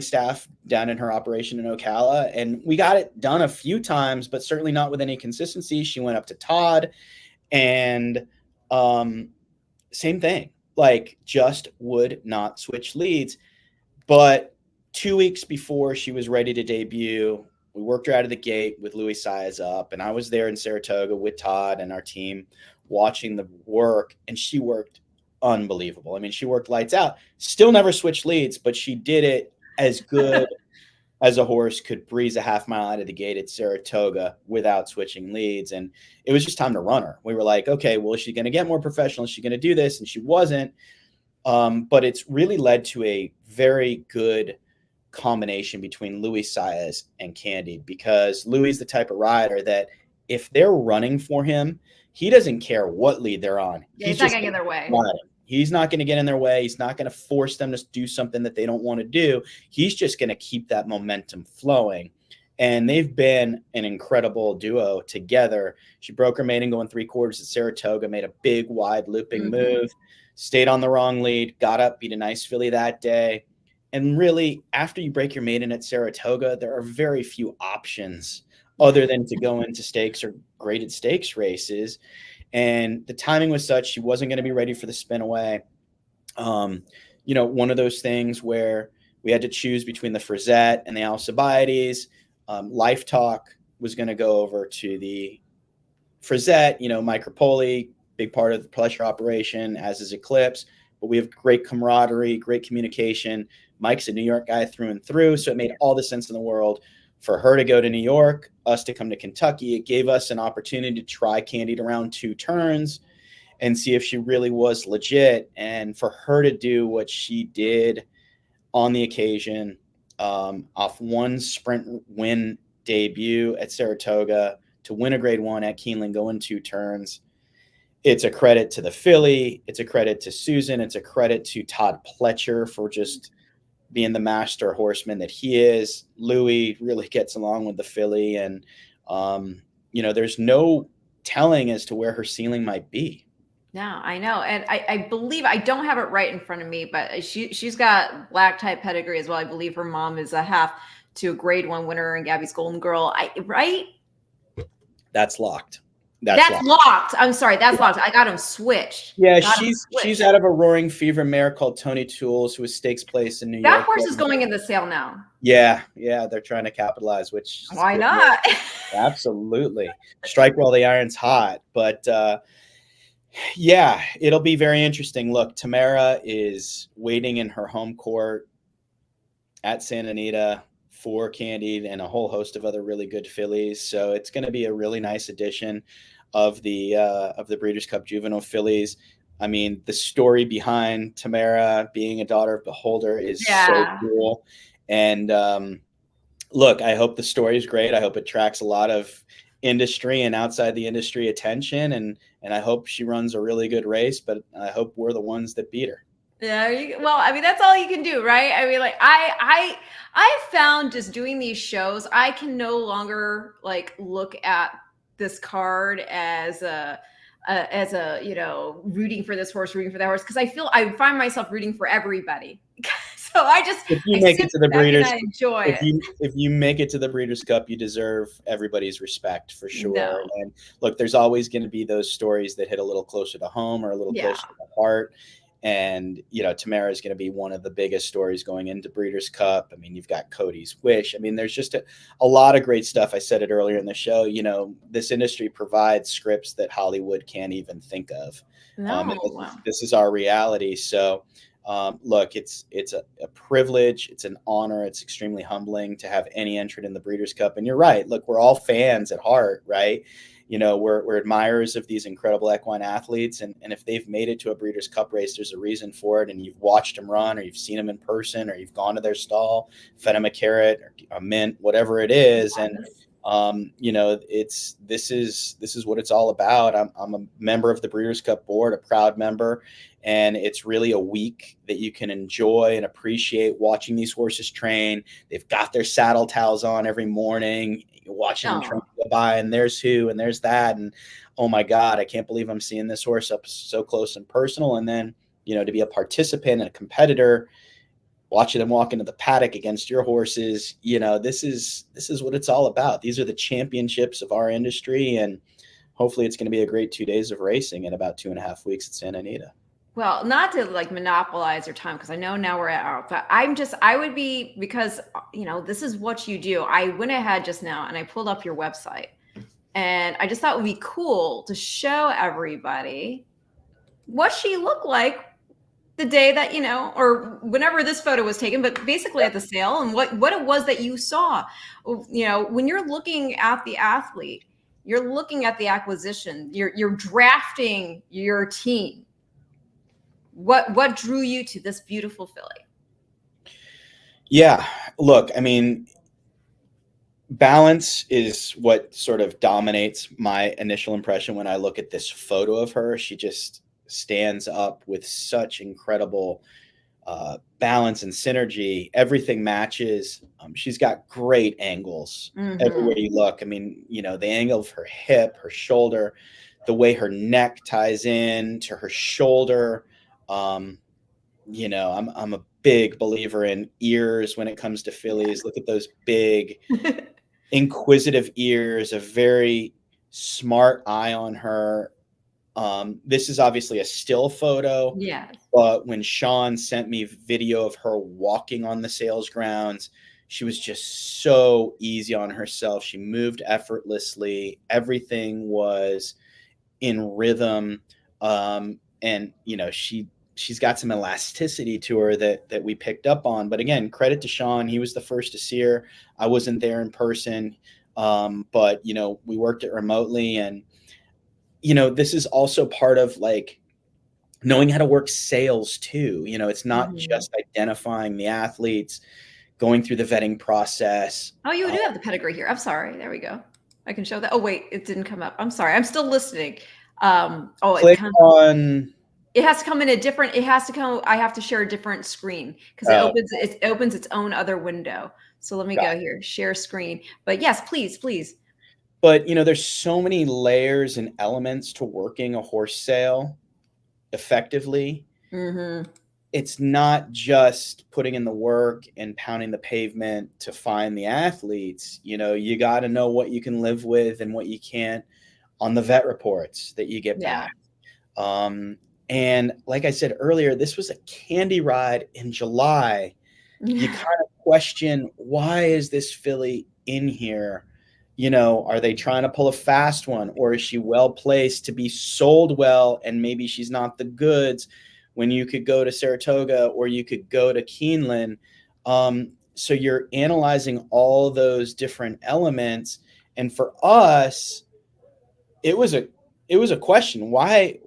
B: staff down in her operation in Ocala. And we got it done a few times, but certainly not with any consistency. She went up to Todd, and same thing, like just would not switch leads. But 2 weeks before she was ready to debut, we worked her out of the gate with Louis Saez up, and I was there in Saratoga with Todd and our team watching the work, and she worked unbelievable. I mean, she worked lights out, still never switched leads, but she did it as good as a horse could breeze a half mile out of the gate at Saratoga without switching leads. And it was just time to run her. We were like, okay, well, is she going to get more professional? Is she going to do this? And she wasn't. But it's really led to a very good combination between Louis Saez and Candied, because Louis is the type of rider that if they're running for him, he doesn't care what lead they're on.
A: Yeah, he's not going to get in their way.
B: He's not going to get in their way. He's not going to force them to do something that they don't want to do. He's just going to keep that momentum flowing. And they've been an incredible duo together. She broke her maiden going 3/4 at Saratoga, made a big, wide looping move, stayed on the wrong lead, got up, beat a nice filly that day. And really, after you break your maiden at Saratoga, there are very few options other than to go into stakes or graded stakes races. And the timing was such, she wasn't going to be ready for the spin away. One of those things where we had to choose between the Frizette and the Alcibiades. Life Talk was going to go over to the Frizette. Mike Rapoli, big part of the Pletcher operation, as is Eclipse. But we have great camaraderie, great communication. Mike's a New York guy through and through, so it made all the sense in the world for her to go to New York, us to come to Kentucky. It gave us an opportunity to try Candied around 2 turns and see if she really was legit. And for her to do what she did on the occasion, off one sprint win debut at Saratoga to win a grade 1 at Keeneland, go in 2 turns, it's a credit to the filly. It's a credit to Susan. It's a credit to Todd Pletcher for just being the master horseman that he is. Louis really gets along with the filly, and there's no telling as to where her ceiling might be.
A: No, I know. And I believe, I don't have it right in front of me, but she's got black type pedigree as well. I believe her mom is a half to a grade 1 winner in Gabby's Golden Girl. Right?
B: That's locked.
A: That's locked. I'm sorry. That's locked. I got him switched.
B: Yeah, she's out of a Roaring Fever mare called Tony Tools, who was stakes place in New York.
A: That horse is going in the sale now.
B: Yeah, they're trying to capitalize, which
A: why not?
B: Absolutely. Strike while the iron's hot. But it'll be very interesting. Look, Tamara is waiting in her home court at Santa Anita for Candied and a whole host of other really good fillies. So it's going to be a really nice addition of the Breeders' Cup Juvenile Fillies. I mean, the story behind Tamara being a daughter of Beholder is so cool. And Look, I hope the story is great. I hope it tracks a lot of industry and outside the industry attention, and I hope she runs a really good race, but I hope we're the ones that beat her.
A: Yeah, well, I mean, that's all you can do, right? I mean, like I found just doing these shows, I can no longer like look at this card as a rooting for this horse, rooting for that horse, because I find myself rooting for everybody. So I just
B: If you
A: I
B: make
A: sit
B: it to the
A: back and
B: Breeders,
A: I enjoy
B: if
A: it.
B: you make it to the Breeders' Cup, you deserve everybody's respect for sure.
A: No,
B: And look, there's always going to be those stories that hit a little closer to home or a little
A: yeah.
B: closer to the heart. And Tamara is going to be one of the biggest stories going into Breeders' Cup. I mean, you've got Cody's Wish. I mean, there's just a lot of great stuff. I said it earlier in the show. This industry provides scripts that Hollywood can't even think of.
A: No,
B: And
A: wow.
B: this is our reality. So. Look, it's a privilege. It's an honor. It's extremely humbling to have any entrant in the Breeders' Cup. And you're right. Look, we're all fans at heart, right? We're admirers of these incredible equine athletes. And if they've made it to a Breeders' Cup race, there's a reason for it. And you've watched them run, or you've seen them in person, or you've gone to their stall, fed them a carrot or a mint, whatever it is. And this is what it's all about. I'm a member of the Breeders' Cup board, a proud member. And it's really a week that you can enjoy and appreciate watching these horses train. They've got their saddle towels on every morning. You're watching them train go by, and there's who, and there's that. And oh my God, I can't believe I'm seeing this horse up so close and personal. And then, to be a participant and a competitor, watching them walk into the paddock against your horses, this is what it's all about. These are the championships of our industry. And hopefully it's going to be a great 2 days of racing in about 2.5 weeks at Santa Anita.
A: Well, not to like monopolize your time, because I know now we're out, but I would be, because, this is what you do. I went ahead just now and I pulled up your website, and I just thought it would be cool to show everybody what she looked like the day that, or whenever this photo was taken, but basically at the sale, and what it was that you saw. When you're looking at the athlete, you're looking at the acquisition, you're drafting your team. What drew you to this beautiful filly?
B: Yeah, look, I mean, balance is what sort of dominates my initial impression when I look at this photo of her. She just stands up with such incredible balance and synergy. Everything matches. She's got great angles everywhere you look. I mean, the angle of her hip, her shoulder, the way her neck ties in to her shoulder. I'm a big believer in ears when it comes to fillies. Look at those big, inquisitive ears, a very smart eye on her. This is obviously a still photo.
A: Yes.
B: But when Sean sent me video of her walking on the sales grounds, she was just so easy on herself. She moved effortlessly. Everything was in rhythm. And she's got some elasticity to her that we picked up on. But again, credit to Sean. He was the first to see her. I wasn't there in person. But we worked it remotely. And, this is also part of like knowing how to work sales too. It's not just identifying the athletes, going through the vetting process.
A: Oh, you do have the pedigree here. I'm sorry. There we go. I can show that. Oh, wait, it didn't come up. I'm sorry. I'm still listening.
B: Click on.
A: It has to come in a different. It has to come. I have to share a different screen because it opens its own other window. So let me go here, share screen. But yes, please.
B: But there's so many layers and elements to working a horse sale effectively. It's not just putting in the work and pounding the pavement to find the athletes. You got to know what you can live with and what you can't on the vet reports that you get back. And like I said earlier, this was a candy ride in July. You kind of question, why is this filly in here? Are they trying to pull a fast one, or is she well placed to be sold well? And maybe she's not the goods when you could go to Saratoga or you could go to Keeneland. So you're analyzing all those different elements. And for us, it was a question. Why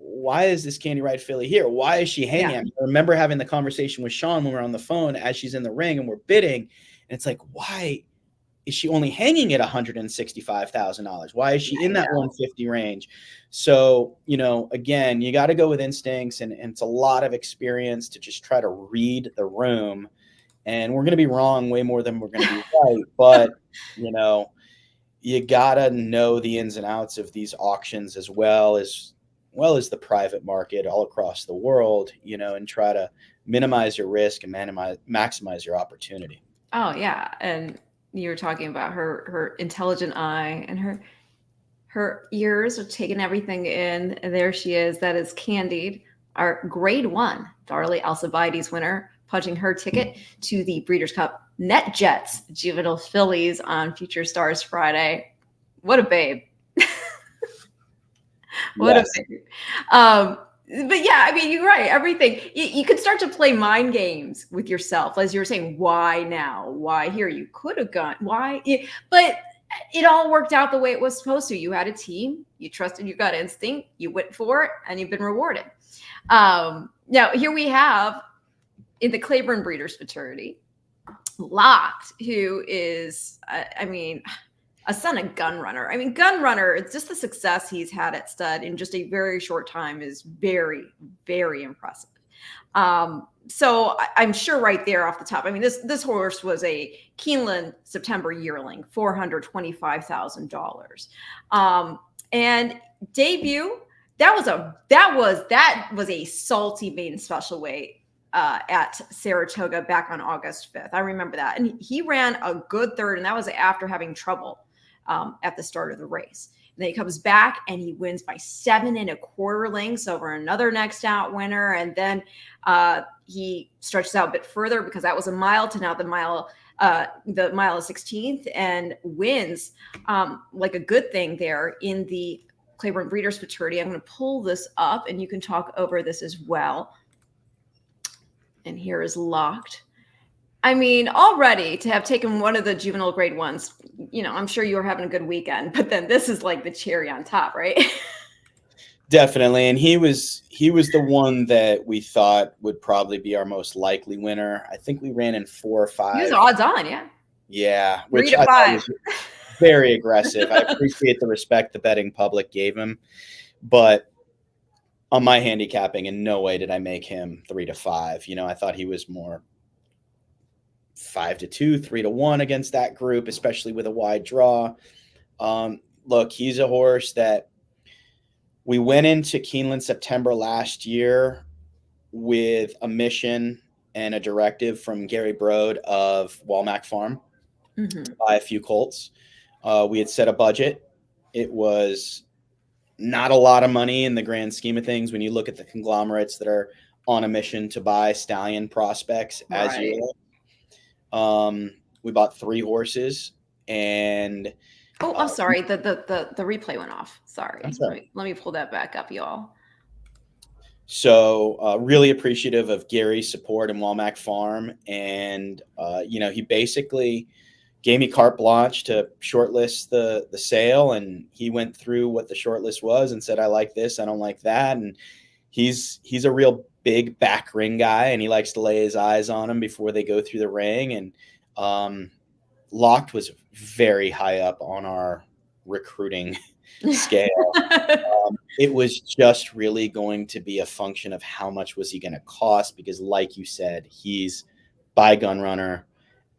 B: is this Candy Ride filly here? Why is she hanging? I remember having the conversation with Sean when we were on the phone as she's in the ring and we're bidding. And it's like, why is she only hanging at $165,000? Why is she in that 150 range? So, again, you got to go with instincts, and it's a lot of experience to just try to read the room. And we're going to be wrong way more than we're going to be right. But, you got to know the ins and outs of these auctions as well as the private market all across the world, and try to minimize your risk and maximize your opportunity.
A: Oh, yeah. And you were talking about her intelligent eye, and her ears are taking everything in. And there she is. That is Candied, our grade 1 Darley Alcibiades winner, punching her ticket to the Breeders' Cup NetJets Juvenile Fillies on Future Stars Friday. What a babe. What a babe. But yeah, I mean, you're right. Everything you could start to play mind games with yourself, as you were saying. Why now? Why here? You could have gone. Why? But it all worked out the way it was supposed to. You had a team. You trusted your gut instinct. You went for it, and you've been rewarded. Now here we have in the Claiborne Breeders Futurity, Locked, who is, a son of Gunrunner. I mean, Gunrunner, it's just the success he's had at stud in just a very short time is very, very impressive. So I'm sure right there off the top, I mean, this horse was a Keeneland September yearling, $425,000. And debut, that was a salty maiden special weight at Saratoga back on August 5th. I remember that. And he ran a good third, and that was after having trouble at the start of the race. And then he comes back and he wins by 7 1/4 lengths over another next out winner. And then he stretches out a bit further because that was a mile to now the mile is 16th, and wins like a good thing there in the Claiborne Breeders Futurity. I'm going to pull this up and you can talk over this as well. And here is Locked. I mean, already to have taken one of the juvenile grade 1s, I'm sure you were having a good weekend, but then this is like the cherry on top, right?
B: Definitely. And he was the one that we thought would probably be our most likely winner. I think we ran in 4 or 5.
A: He was odds on, yeah.
B: Yeah.
A: 3 to 5.
B: Was very aggressive. I appreciate the respect the betting public gave him. But on my handicapping, in no way did I make him 3 to 5. I thought he was more 5 to 2, 3 to 1 against that group, especially with a wide draw. Look, he's a horse that we went into Keeneland September last year with a mission and a directive from Gary Brode of Walmack Farm to buy a few colts. We had set a budget. It was not a lot of money in the grand scheme of things when you look at the conglomerates that are on a mission to buy stallion prospects as you. We bought 3 horses, and
A: I'm sorry, the replay went off. Sorry. Let me pull that back up, y'all.
B: So really appreciative of Gary's support in Walmack Farm, and he basically gave me carte blanche to shortlist the sale, and he went through what the shortlist was and said, I like this, I don't like that. And he's a real big back ring guy, and he likes to lay his eyes on them before they go through the ring. And Locked was very high up on our recruiting scale. It was just really going to be a function of how much was he going to cost, because like you said, he's by Gunrunner,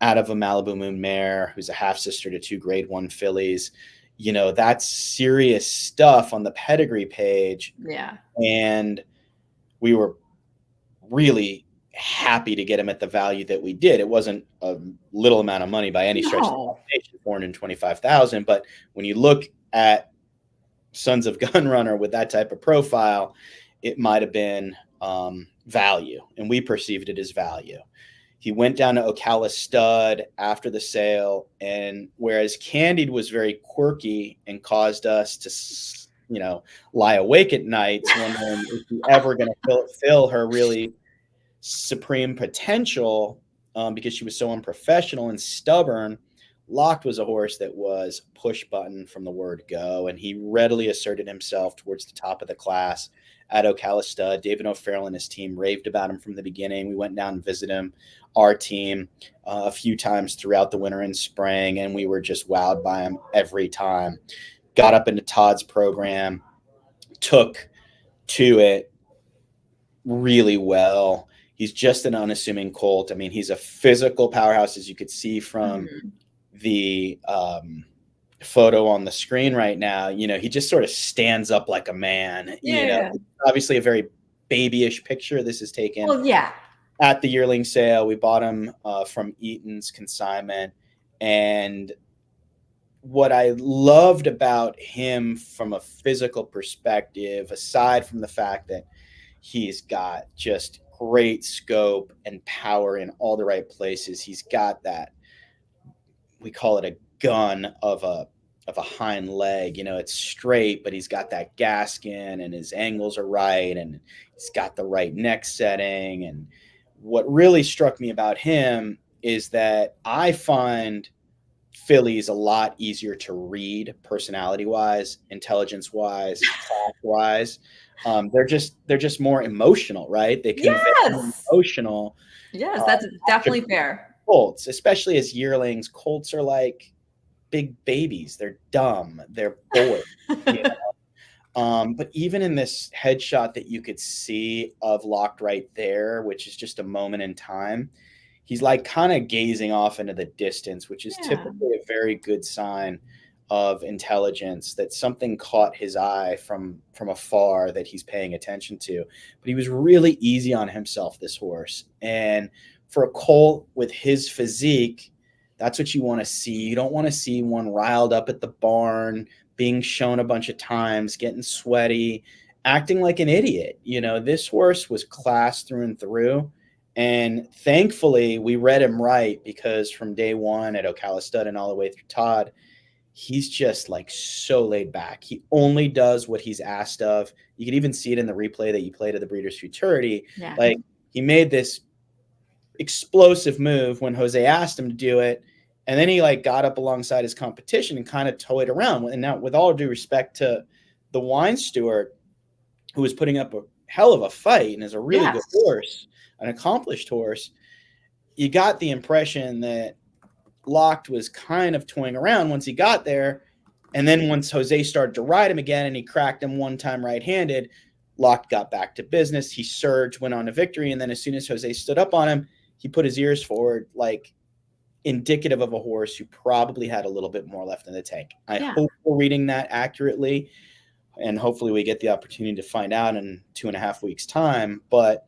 B: out of a Malibu Moon mare who's a half sister to 2 grade 1 fillies. That's serious stuff on the pedigree page.
A: Yeah. And
B: we were really happy to get him at the value that we did. It wasn't a little amount of money by any stretch of the imagination, $425,000. But when you look at Sons of Gunrunner with that type of profile, it might have been value, and we perceived it as value. He went down to Ocala Stud after the sale, and whereas Candied was very quirky and caused us to, lie awake at nights wondering if we ever going to fill her really supreme potential, because she was so unprofessional and stubborn, Locked was a horse that was push button from the word go, and he readily asserted himself towards the top of the class at Ocala Stud. David O'Farrell and his team raved about him from the beginning. We went down and visited him, our team, a few times throughout the winter and spring, and we were just wowed by him every time. Got up into Todd's program, took to it really well. He's just an unassuming colt. I mean, he's a physical powerhouse, as you could see from the photo on the screen right now. You know, he just sort of stands up like a man. You know, obviously a very babyish picture. This is taken at the yearling sale. We bought him from Eaton's consignment. And what I loved about him from a physical perspective, aside from the fact that he's got just great scope and power in all the right places, he's got that, we call it a gun of a hind leg. You know, it's straight, but he's got that gaskin and his angles are right, and he's got the right neck setting. And what really struck me about him is that I find fillies a lot easier to read personality-wise, intelligence-wise, fact-wise. They're just more emotional, right? They convey emotional.
A: Yes, that's definitely fair.
B: Colts, especially as yearlings, colts are like big babies. They're dumb. They're bored. You know? But even in this headshot that you could see of Locked right there, which is just a moment in time, he's like kind of gazing off into the distance, which is typically a very good sign of intelligence, that something caught his eye from afar that he's paying attention to. But he was really easy on himself, this horse. And for a colt with his physique, that's what you want to see. You don't want to see one riled up at the barn, being shown a bunch of times, getting sweaty, acting like an idiot. You know, this horse was class through and through. And thankfully, we read him right, because from day one at Ocala Stud and all the way through Todd, he's just like so laid back. He only does what he's asked of. You can even see it in the replay that you played at the Breeders Futurity. Like, he made this explosive move when Jose asked him to do it, and then he like got up alongside his competition and kind of toyed around. And now, with all due respect to the wine steward, who was putting up a hell of a fight and is a really good horse, an accomplished horse, you got the impression that Locked was kind of toying around once he got there. And then once Jose started to ride him again and he cracked him one time right-handed, Locked got back to business. He surged, went on to victory. And then as soon as Jose stood up on him, he put his ears forward, like indicative of a horse who probably had a little bit more left in the tank. I hope we're reading that accurately, and hopefully we get the opportunity to find out in 2.5 weeks' time. But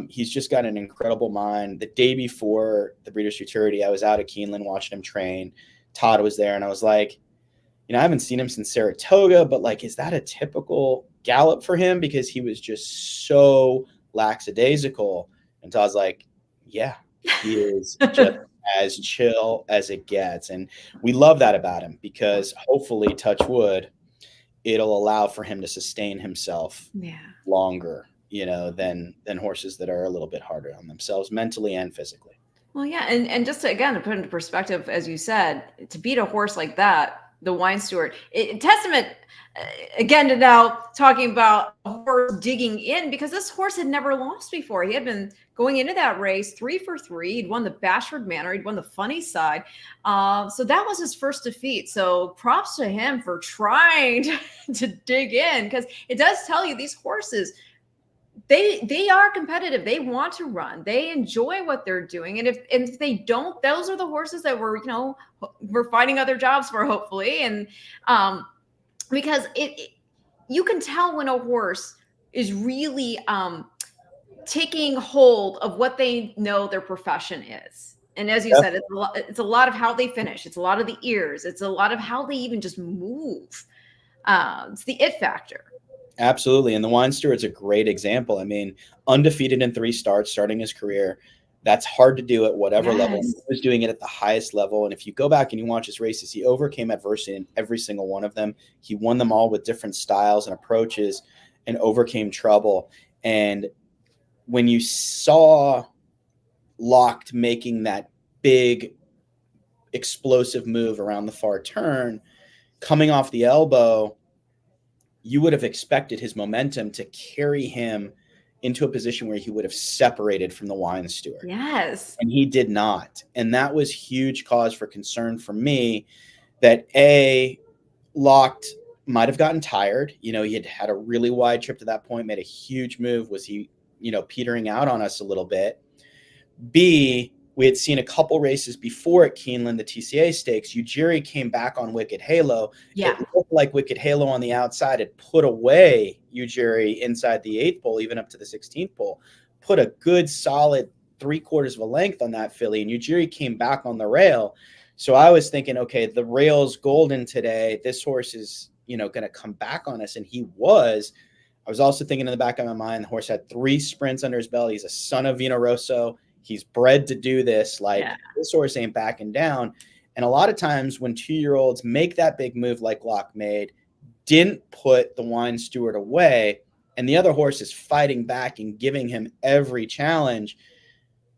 B: he's just got an incredible mind. The day before the Breeders' Futurity, I was out at Keeneland watching him train. Todd was there, and I was like, you know, I haven't seen him since Saratoga, but like, is that a typical gallop for him? Because he was just so lackadaisical. And Todd's like, yeah, he is just as chill as it gets. And we love that about him, because hopefully, touch wood, it'll allow for him to sustain himself longer, you know, than horses that are a little bit harder on themselves mentally and physically.
A: Well, yeah. And just to, again, to put into perspective, as you said, to beat a horse like that, the wine steward, testament again to now talking about a horse digging in, because this horse had never lost before. He had been going into that race 3 for 3. He'd won the Bashford Manor. He'd won the Funny Side. So that was his first defeat. So props to him for trying to dig in, because it does tell you these horses, they are competitive. They want to run. They enjoy what they're doing. And if they don't, those are the horses that we're finding other jobs for, hopefully. And because you can tell when a horse is really taking hold of what they know their profession is. And as you said, it's a lot of how they finish. It's a lot of the ears. It's a lot of how they even just move. It's the it factor.
B: Absolutely. And the wine steward's a great example. I mean, undefeated in 3 starts, starting his career. That's hard to do at whatever level. He was doing it at the highest level. And if you go back and you watch his races, he overcame adversity in every single one of them. He won them all with different styles and approaches and overcame trouble. And when you saw Locked making that big explosive move around the far turn, coming off the elbow, you would have expected his momentum to carry him into a position where he would have separated from the Wine Steward.
A: Yes.
B: And he did not. And that was huge cause for concern for me, that A, Locked might have gotten tired. He had had a really wide trip to that point, made a huge move. Was he, petering out on us a little bit? B, we had seen a couple races before at Keeneland, the TCA stakes. Ujiri came back on Wicked Halo.
A: Yeah.
B: It looked like Wicked Halo on the outside had put away Ujiri inside the 8th pole, even up to the 16th pole. Put a good solid 3/4 of a length on that filly, and Ujiri came back on the rail. So I was thinking, okay, the rail's golden today. This horse is, going to come back on us, and he was. I was also thinking in the back of my mind, the horse had 3 sprints under his belt. He's a son of Vino Rosso. He's bred to do this. This horse ain't backing down. And a lot of times when 2-year-olds make that big move like Locke made, didn't put the Wine Steward away, and the other horse is fighting back and giving him every challenge,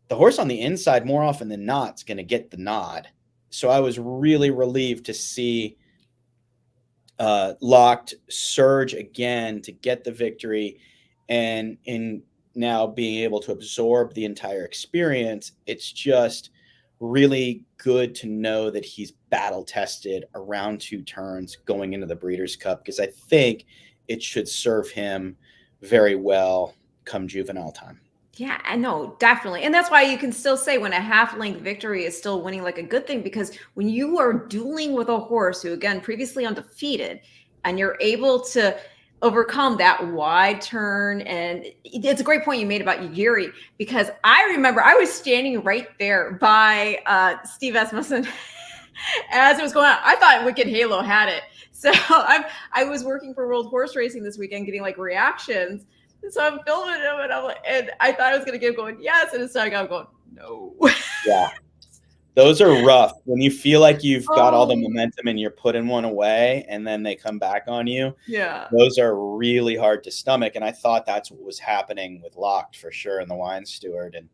B: the horse on the inside more often than not is going to get the nod. So I was really relieved to see Locked surge again to get the victory, and in now being able to absorb the entire experience. It's just really good to know that he's battle tested around 2 turns going into the Breeders' Cup, because I think it should serve him very well come juvenile time.
A: Yeah, I know, definitely. And that's why you can still say when a half-length victory is still winning like a good thing, because when you are dueling with a horse who, again, previously undefeated, and you're able to overcome that wide turn. And it's a great point you made about Ujiri, because I remember I was standing right there by Steve Asmussen as it was going on. I thought Wicked Halo had it. So I was working for World Horse Racing this weekend, getting like reactions. And so I'm filming him, and I thought I was going to get going, yes. And instead I'm going, no.
B: Yeah. Those are rough when you feel like you've got all the momentum and you're putting one away and then they come back on you.
A: Yeah.
B: Those are really hard to stomach. And I thought that's what was happening with Locked for sure in the Wine Steward. And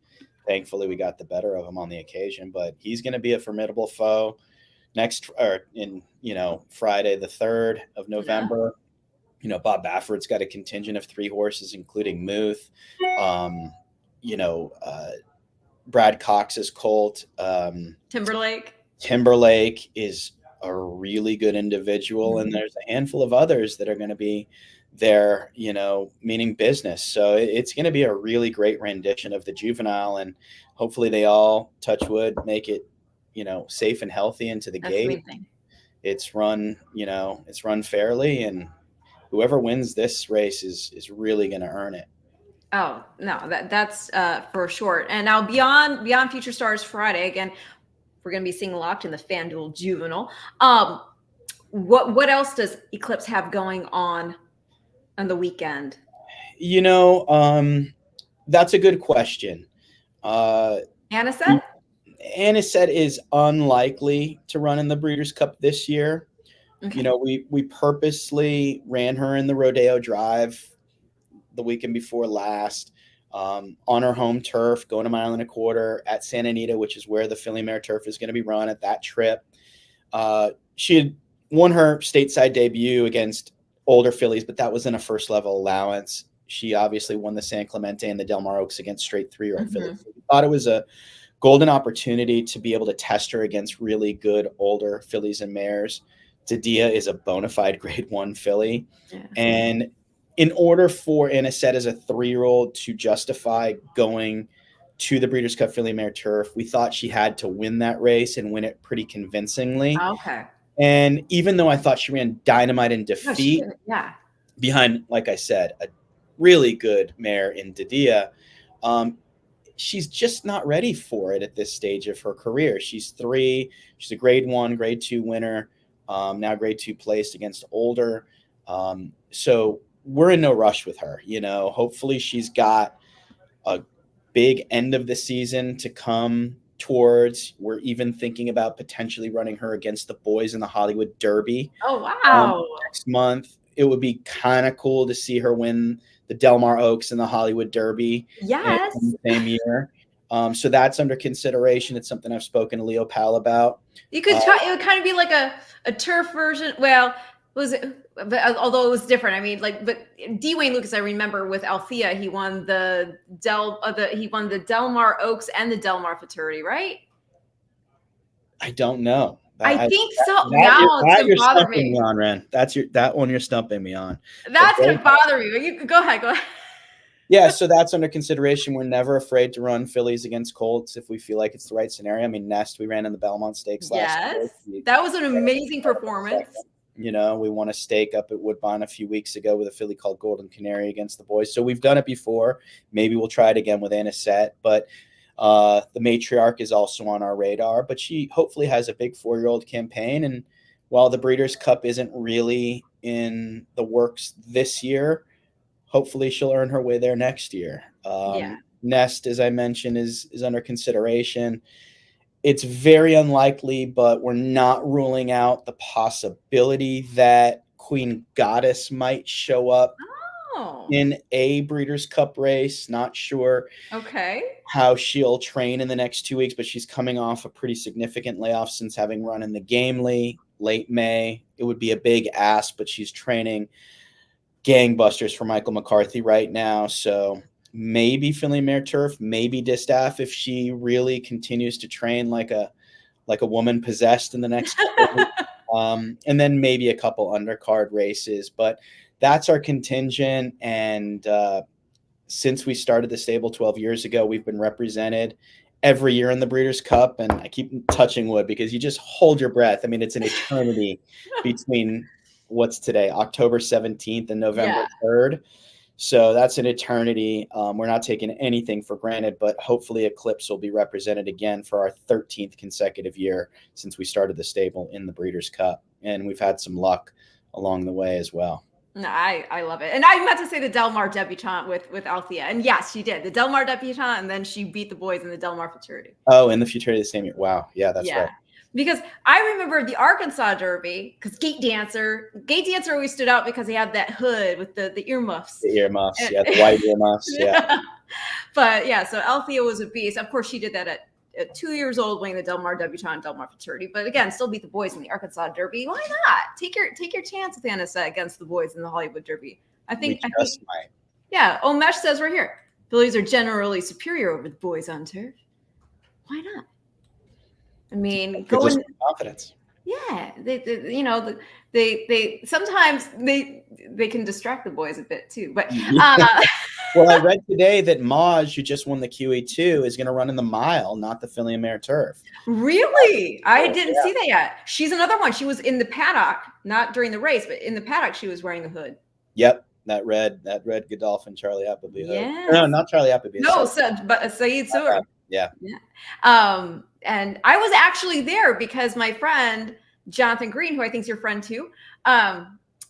B: thankfully we got the better of him on the occasion, but he's going to be a formidable foe Friday, the 3rd of November. Yeah. Bob Baffert's got a contingent of 3 horses, including Muth. Brad Cox's colt. Timberlake is a really good individual, and there's a handful of others that are going to be there, meaning business. So it's going to be a really great rendition of the juvenile, and hopefully they all, touch wood, make it, safe and healthy into the gate.
A: Amazing.
B: It's run fairly, and whoever wins this race is really going to earn it.
A: Oh, no, that's for sure. And now beyond Future Stars Friday, again, we're going to be seeing Locked in the FanDuel Juvenile. What else does Eclipse have going on the weekend?
B: That's a good question.
A: Anisette
B: is unlikely to run in the Breeders' Cup this year. Okay. We purposely ran her in the Rodeo Drive the weekend before last, on her home turf, going 1.25 miles at Santa Anita, which is where the Filly Mare turf is going to be run at that trip. She had won her stateside debut against older fillies, but that was in a first level allowance. She obviously won the San Clemente and the Del Mar Oaks against straight 3-year-old fillies. So we thought it was a golden opportunity to be able to test her against really good older fillies and mares. Dadia is a bona fide grade 1 filly. Yeah. And in order for Anisette as a 3-year-old to justify going to the Breeders' Cup Filly Mare turf, we thought she had to win that race and win it pretty convincingly.
A: Okay.
B: And even though I thought she ran dynamite in defeat, behind, like I said, a really good mare in Dadia, she's just not ready for it at this stage of her career. She's 3. She's a grade 1, grade 2 winner, now grade 2 placed against older. So we're in no rush with her. Hopefully she's got a big end of the season to come towards. We're even thinking about potentially running her against the boys in the Hollywood Derby.
A: Oh, wow.
B: Next month. It would be kind of cool to see her win the Del Mar Oaks and the Hollywood Derby.
A: Yes.
B: In the same year. So that's under consideration. It's something I've spoken to Leo Powell about.
A: You could try, it would kind of be like a turf version. Well, was it but although it was different, I mean, like, but D. Wayne Lucas, I remember with Althea, he won the Del Mar Oaks and the Del Mar Futurity, right?
B: I don't know.
A: I think so. Now it's gonna
B: you're
A: bother
B: stumping
A: me.
B: me on, Ren. That one you're stumping me on.
A: That's gonna bother me. But you go ahead. Go ahead.
B: Yeah, so that's under consideration. We're never afraid to run fillies against colts if we feel like it's the right scenario. I mean, Nest, we ran in the Belmont Stakes last year.
A: That was an amazing performance.
B: You know, we won a stake up at Woodbine a few weeks ago with a filly called Golden Canary against the boys. So we've done it before. Maybe we'll try it again with Anisette. But the matriarch is also on our radar. But she hopefully has a big 4-year-old campaign. And while the Breeders' Cup isn't really in the works this year, hopefully she'll earn her way there next year. Nest, as I mentioned, is under consideration. It's very unlikely, but we're not ruling out the possibility that Queen Goddess might show up in a Breeders' Cup race. Not sure how she'll train in the next 2 weeks, but she's coming off a pretty significant layoff since having run in the Gamely late May. It would be a big ask, but she's training gangbusters for Michael McCarthy right now. So maybe Filly Mare Turf, maybe Distaff if she really continues to train like a woman possessed in the next and then maybe a couple undercard races. But that's our contingent. And since we started the stable 12 years ago, we've been represented every year in the Breeders' Cup. And I keep touching wood because you just hold your breath. I mean, it's an eternity between what's today, October 17th and November 3rd. So that's an eternity. We're not taking anything for granted, but hopefully Eclipse will be represented again for our 13th consecutive year since we started the stable in the Breeders' Cup. And we've had some luck along the way as well.
A: No, I love it. And I meant to say the Del Mar debutante with Althea. And yes, she did. The Del Mar debutante, and then she beat the boys in the Del Mar Futurity.
B: Oh, in the Futurity the same year. Wow. Yeah, that's right.
A: Because I remember the Arkansas Derby, because Gate Dancer always stood out because he had that hood with the earmuffs.
B: The earmuffs, the white earmuffs,
A: But yeah, so Althea was a beast. Of course, she did that at 2 years old, winning the Del Mar Debutante, Del Mar Futurity. But again, still beat the boys in the Arkansas Derby. Why not? Take your chance with Anisette against the boys in the Hollywood Derby. I think
B: might.
A: Yeah, Omesh says right here, fillies are generally superior over the boys on turf. Why not? I mean,
B: confidence.
A: Yeah, they sometimes they can distract the boys a bit too. But
B: well, I read today that Maj, who just won the QE2, is going to run in the mile, not the Filly Mare Turf.
A: Really? I didn't see that yet. She's another one. She was in the paddock, not during the race, but in the paddock, she was wearing the hood.
B: Yep. That red Godolphin Charlie Appleby.
A: Yeah.
B: No, not Charlie Appleby.
A: No, but Saeed Sur.
B: Yeah.
A: And I was actually there because my friend Jonathan Green, who I think is your friend too,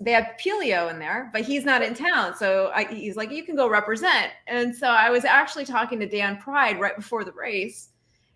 A: they had Pelio in there, but he's not in town. So he's like, you can go represent. And so I was actually talking to Dan Pride right before the race.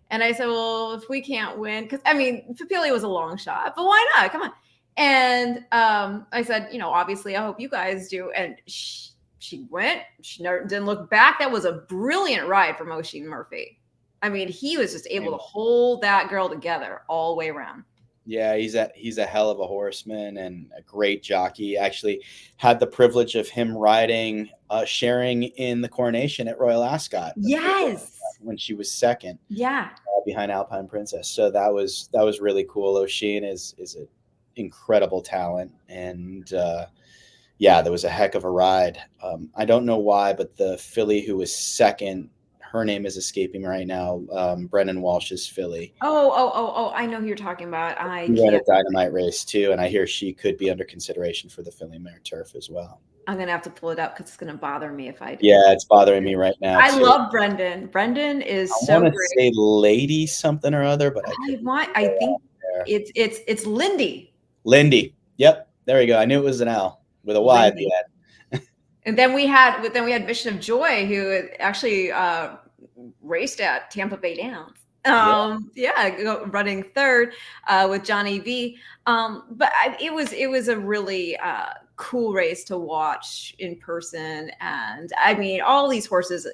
A: And I said, well, if we can't win, because I mean, Pelio was a long shot, but why not? Come on. And I said, obviously, I hope you guys do. And she went. She didn't look back. That was a brilliant ride from Oisin Murphy. I mean, he was just able to hold that girl together all the way around.
B: Yeah, he's a hell of a horseman and a great jockey. Actually had the privilege of him riding, sharing in the coronation at Royal Ascot.
A: Yes.
B: When she was second.
A: Yeah.
B: Behind Alpine Princess. So that was really cool. Oisin is an incredible talent. And there was a heck of a ride. I don't know why, but the filly who was second, her name is escaping right now. Brennan Walsh's filly.
A: Oh! I know who you're talking about.
B: She ran a Dynamite race too, and I hear she could be under consideration for the Filly Mare Turf as well.
A: I'm gonna have to pull it up because it's gonna bother me if I do.
B: Yeah, it's bothering me right now.
A: I love Brendan. Brendan is so great. I want
B: to say Lady something or other, but
A: I think it's Lindy.
B: Lindy. Yep, there we go. I knew it was an L with a Y at the end.
A: And then we had Mission of Joy, who actually raced at Tampa Bay Downs. Running third with Johnny V. But it was a really cool race to watch in person. And I mean, all these horses,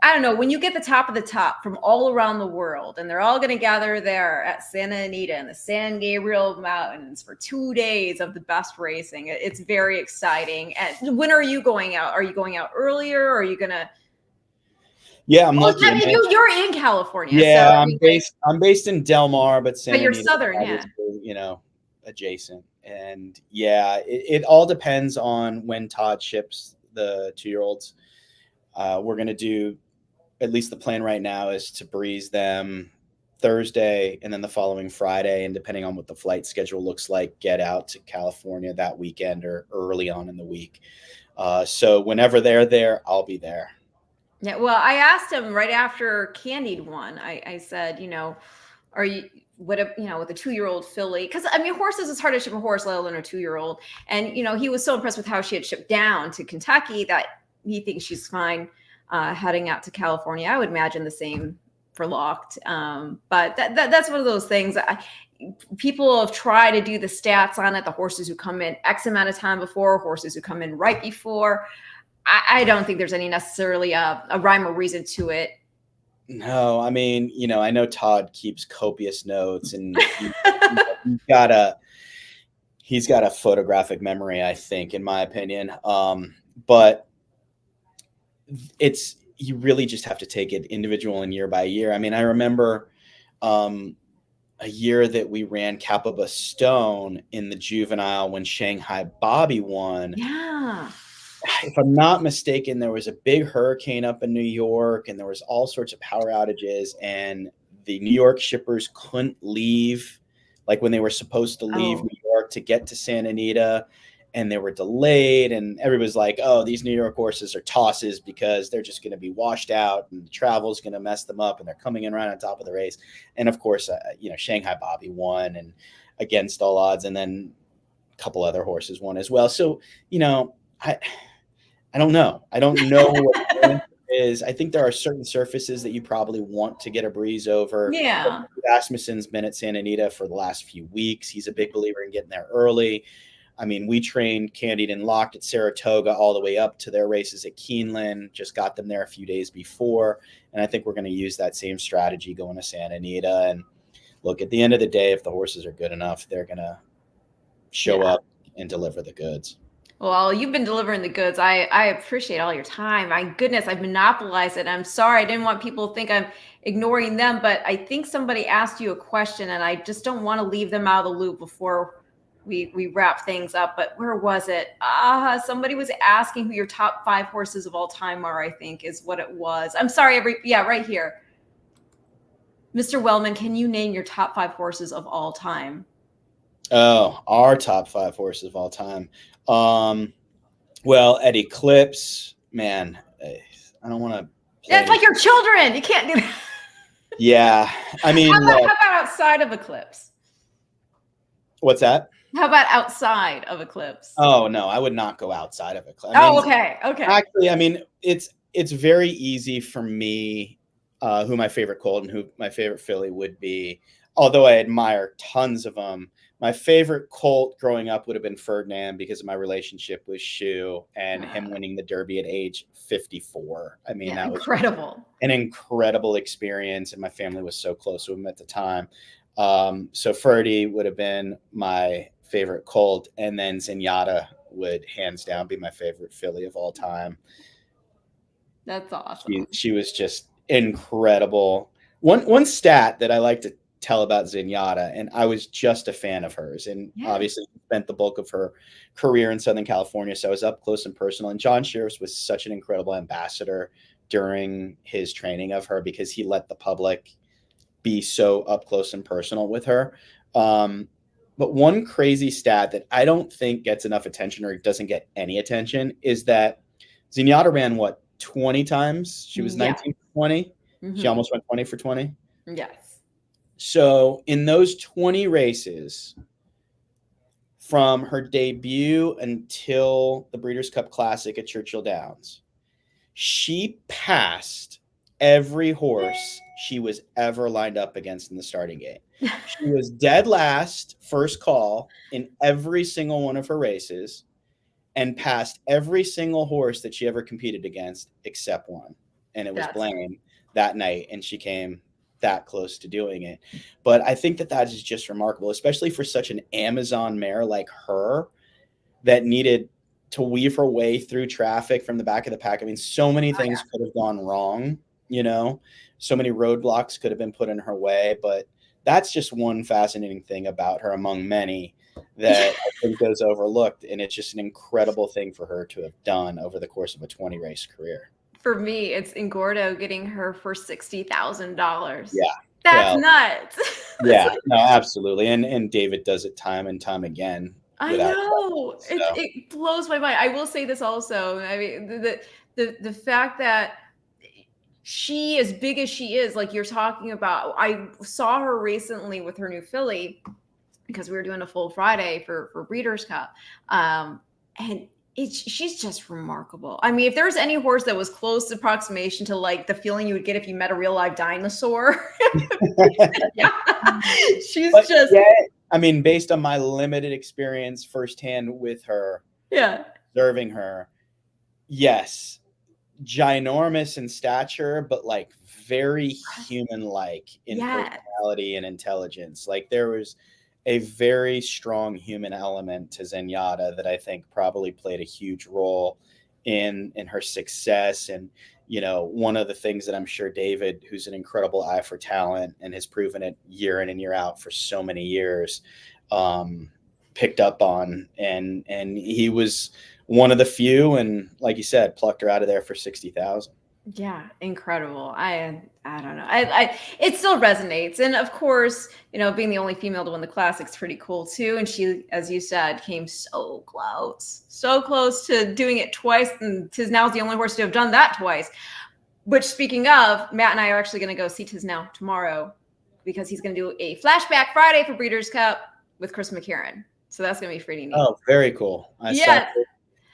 A: I don't know, when you get the top of the top from all around the world, and they're all going to gather there at Santa Anita and the San Gabriel Mountains for 2 days of the best racing, it's very exciting. And when are you going out? Are you going out earlier? Or are you going to?
B: Yeah, I'm lucky.
A: I mean, you're in California.
B: Yeah,
A: so,
B: I'm based in Del Mar, but Santa
A: you're
B: Anita,
A: southern, yeah.
B: you know, adjacent. And yeah, it all depends on when Todd ships the 2-year-olds. We're going to do, at least the plan right now is to breeze them Thursday and then the following Friday. And depending on what the flight schedule looks like, get out to California that weekend or early on in the week. So whenever they're there, I'll be there.
A: Yeah. Well, I asked him right after Candied won, I said, are you, with a 2-year-old filly? Because I mean, horses, it's hard to ship a horse, let alone a 2-year-old. And, he was so impressed with how she had shipped down to Kentucky that he thinks she's fine heading out to California. I would imagine the same for Locked. But that's one of those things. People have tried to do the stats on it, the horses who come in X amount of time before, horses who come in right before. I don't think there's any necessarily a rhyme or reason to it.
B: No, I mean, I know Todd keeps copious notes, and he's got a photographic memory, I think, in my opinion. But you really just have to take it individual and year by year. I mean, I remember a year that we ran Capaba Stone in the juvenile when Shanghai Bobby won.
A: Yeah.
B: If I'm not mistaken, there was a big hurricane up in New York, and there was all sorts of power outages, and the New York shippers couldn't leave like when they were supposed to leave New York to get to Santa Anita, and they were delayed, and everybody's like, oh, these New York horses are tosses because they're just going to be washed out and the travel's going to mess them up, and they're coming in right on top of the race. And of course, Shanghai Bobby won, and against all odds, and then a couple other horses won as well. So, I don't know. I don't know what the answer is. I think there are certain surfaces that you probably want to get a breeze over.
A: Yeah.
B: Rasmussen's been at Santa Anita for the last few weeks. He's a big believer in getting there early. I mean, we trained Candied and Locked at Saratoga all the way up to their races at Keeneland, just got them there a few days before. And I think we're going to use that same strategy going to Santa Anita. And look, at the end of the day, if the horses are good enough, they're going to show up and deliver the goods.
A: Well, you've been delivering the goods. I appreciate all your time. My goodness, I've monopolized it. I'm sorry. I didn't want people to think I'm ignoring them, but I think somebody asked you a question, and I just don't want to leave them out of the loop before we wrap things up. But where was it? Somebody was asking who your top 5 horses of all time are, I think is what it was. I'm sorry. Right here. Mr. Wellman, can you name your top 5 horses of all time?
B: Oh, our top 5 horses of all time. Well, at Eclipse, man, I don't want to.
A: It's like your children. You can't do that.
B: Yeah, I mean,
A: how about outside of Eclipse?
B: What's that?
A: How about outside of Eclipse?
B: Oh no, I would not go outside of Eclipse.
A: Okay.
B: Actually, I mean, it's very easy for me who my favorite colt and who my favorite filly would be. Although I admire tons of them. My favorite colt growing up would have been Ferdinand because of my relationship with Shoe and him winning the Derby at age 54. I mean, that was an incredible experience, and my family was so close to him at the time. So Ferdy would have been my favorite colt, and then Zenyatta would hands down be my favorite filly of all time.
A: That's awesome.
B: She was just incredible. One stat that I like to tell about Zenyatta, and I was just a fan of hers, and obviously spent the bulk of her career in Southern California, so I was up close and personal. And John Shears was such an incredible ambassador during his training of her because he let the public be so up close and personal with her. But one crazy stat that I don't think gets enough attention or doesn't get any attention is that Zenyatta ran 20 times. She was 19 for 20. She almost went 20 for 20.
A: Yes.
B: So in those 20 races, from her debut until the Breeders' Cup Classic at Churchill Downs, she passed every horse she was ever lined up against in the starting gate. She was dead last, first call, in every single one of her races, and passed every single horse that she ever competed against except one. and it was Blaine that night, and she came that close to doing it. But I think that is just remarkable, especially for such an Amazon mare like her that needed to weave her way through traffic from the back of the pack. I mean, so many things could have gone wrong, so many roadblocks could have been put in her way, but that's just one fascinating thing about her among many that I think goes overlooked. And it's just an incredible thing for her to have done over the course of a 20 race career.
A: For me, it's Engordo getting her for $60,000.
B: Yeah.
A: That's nuts.
B: Yeah, no, absolutely. And David does it time and time again.
A: I know. So. It blows my mind. I will say this also. I mean, the fact that she, as big as she is, like you're talking about, I saw her recently with her new filly because we were doing a full Friday for Breeders' Cup. And she's just remarkable. I mean, if there's any horse that was close approximation to like the feeling you would get if you met a real live dinosaur, she's just. Yeah,
B: I mean, based on my limited experience firsthand with her, observing her, yes, ginormous in stature, but like very human-like in personality and intelligence. Like there was a very strong human element to Zenyatta that I think probably played a huge role in her success. And, one of the things that I'm sure David, who's an incredible eye for talent and has proven it year in and year out for so many years, picked up on. And he was one of the few, and like you said, plucked her out of there for 60,000.
A: Yeah, incredible. I don't know. It still resonates. And of course, being the only female to win the Classic's pretty cool too. And she, as you said, came so close to doing it twice. And Tiznow the only horse to have done that twice. Which, speaking of, Matt and I are actually going to go see Tiznow tomorrow because he's going to do a flashback Friday for Breeders' Cup with Chris McCarron. So that's going to be pretty neat.
B: Oh, very cool. I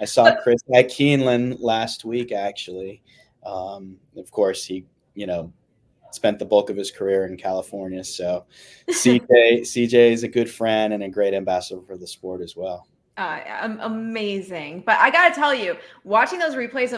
B: saw Chris at Keeneland last week, actually. Of course, he, spent the bulk of his career in California. So CJ is a good friend and a great ambassador for the sport as well.
A: Amazing. But I got to tell you, watching those replays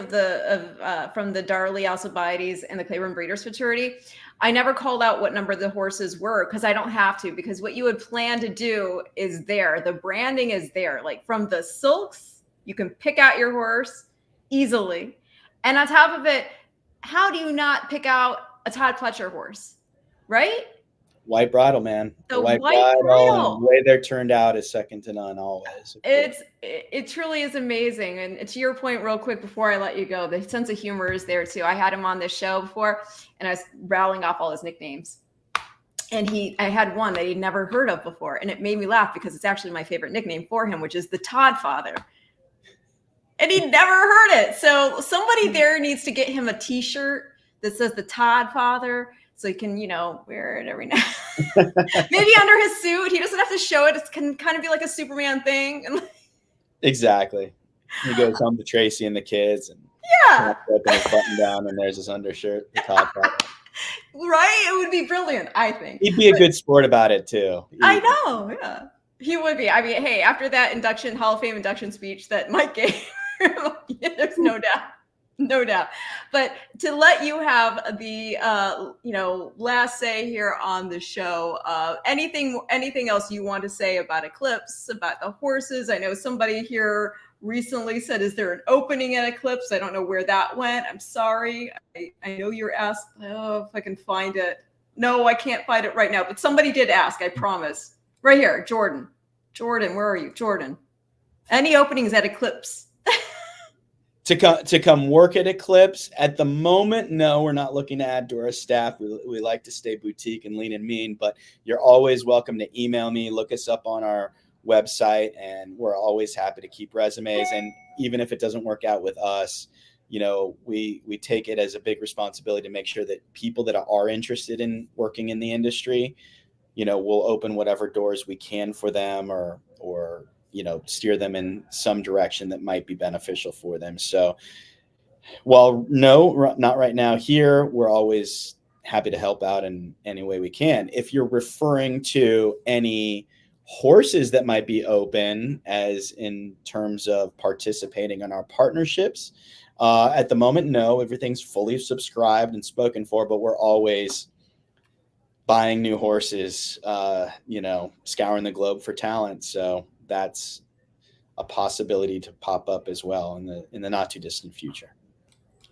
A: from the Darley Alcibiades and the Claiborne Breeders Futurity, I never called out what number the horses were because I don't have to, because what you would plan to do is there. The branding is there. Like from the silks, you can pick out your horse easily. And on top of it, how do you not pick out a Todd Pletcher horse, right?
B: White bridle, man. The white bridle. And the way they're turned out is second to none always.
A: It truly is amazing. And to your point, real quick, before I let you go, the sense of humor is there too. I had him on this show before, and I was rattling off all his nicknames. And I had one that he'd never heard of before, and it made me laugh because it's actually my favorite nickname for him, which is the Todd Father. And he'd never heard it. So somebody there needs to get him a T-shirt that says the Todd Father so he can, wear it every now. Maybe under his suit. He doesn't have to show it. It can kind of be like a Superman thing.
B: Exactly. He goes home to Tracy and the kids and open his button down and there's his undershirt, the Todd Father.
A: Right? It would be brilliant, I think.
B: He'd be a good sport about it too.
A: I know, yeah. He would be. I mean, hey, after that Hall of Fame induction speech that Mike gave, there's no doubt. But to let you have the last say here on the show, anything else you want to say about Eclipse, about the horses? I know somebody here recently said, is there an opening at Eclipse? I don't know where that went. I'm sorry. I know you're asked. Oh, if I can find it. No, I can't find it right now, but somebody did ask, I promise. Right here, Jordan, where are you? Jordan, any openings at Eclipse?
B: To come work at Eclipse at the moment, no, we're not looking to add to our staff. We like to stay boutique and lean and mean, but you're always welcome to email me, look us up on our website, and we're always happy to keep resumes. And even if it doesn't work out with us, we take it as a big responsibility to make sure that people that are interested in working in the industry, we'll open whatever doors we can for them or steer them in some direction that might be beneficial for them. So while no, not right now here, we're always happy to help out in any way we can. If you're referring to any horses that might be open as in terms of participating in our partnerships, At the moment, no, everything's fully subscribed and spoken for, but we're always buying new horses, scouring the globe for talent. So that's a possibility to pop up as well in the not too distant future.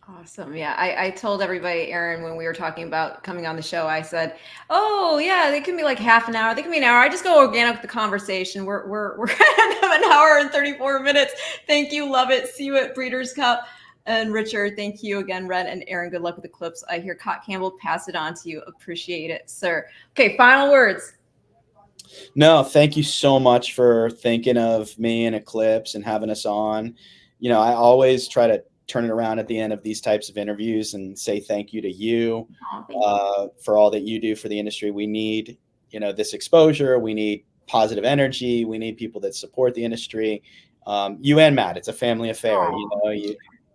A: Awesome. Yeah. I told everybody, Aron, when we were talking about coming on the show, I said, oh yeah, they can be like half an hour. They can be an hour. I just go organic with the conversation. We're at an hour and 34 minutes. Thank you. Love it. See you at Breeders' Cup. And Richard, thank you again, Red and Aron. Good luck with Eclipse. I hear Cott Campbell pass it on to you. Appreciate it, sir. Okay. Final words.
B: No, thank you so much for thinking of me and Eclipse and having us on. I always try to turn it around at the end of these types of interviews and say thank you to you, for all that you do for the industry. We need, this exposure. We need positive energy. We need people that support the industry. You and Matt, it's a family affair.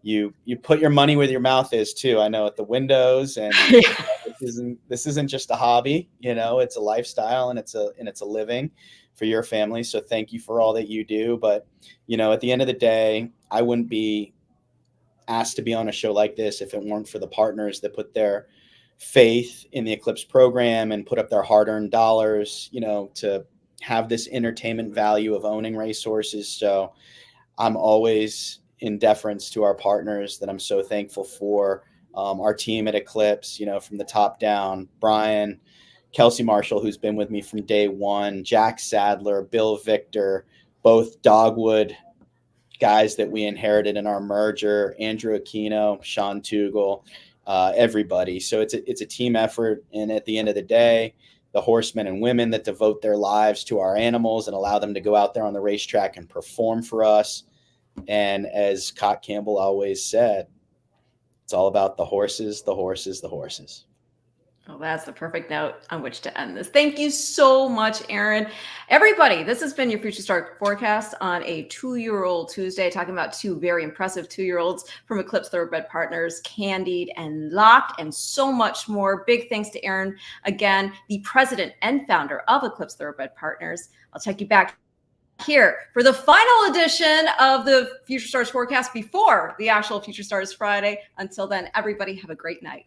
B: You put your money where your mouth is too. I know at the windows, and this isn't just a hobby. It's a lifestyle and it's a living for your family. So thank you for all that you do. But at the end of the day, I wouldn't be asked to be on a show like this if it weren't for the partners that put their faith in the Eclipse program and put up their hard-earned dollars, to have this entertainment value of owning racehorses. So I'm always in deference to our partners that I'm so thankful for. Our team at Eclipse, from the top down, Brian, Kelsey Marshall, who's been with me from day one, Jack Sadler, Bill Victor, both Dogwood guys that we inherited in our merger, Andrew Aquino, Sean Tugel, everybody. So it's a team effort. And at the end of the day, the horsemen and women that devote their lives to our animals and allow them to go out there on the racetrack and perform for us. And as Cott Campbell always said, it's all about the horses, the horses, the horses.
A: Oh, that's the perfect note on which to end this. Thank you so much, Aron. Everybody, this has been your Future Star Forecast on a 2-year-old Tuesday, talking about two very impressive 2-year-olds from Eclipse Thoroughbred Partners, Candied and Locked, and so much more. Big thanks to Aron, again, the president and founder of Eclipse Thoroughbred Partners. I'll check you back here for the final edition of the Future Stars Forecast before the actual Future Stars Friday. Until then, everybody have a great night.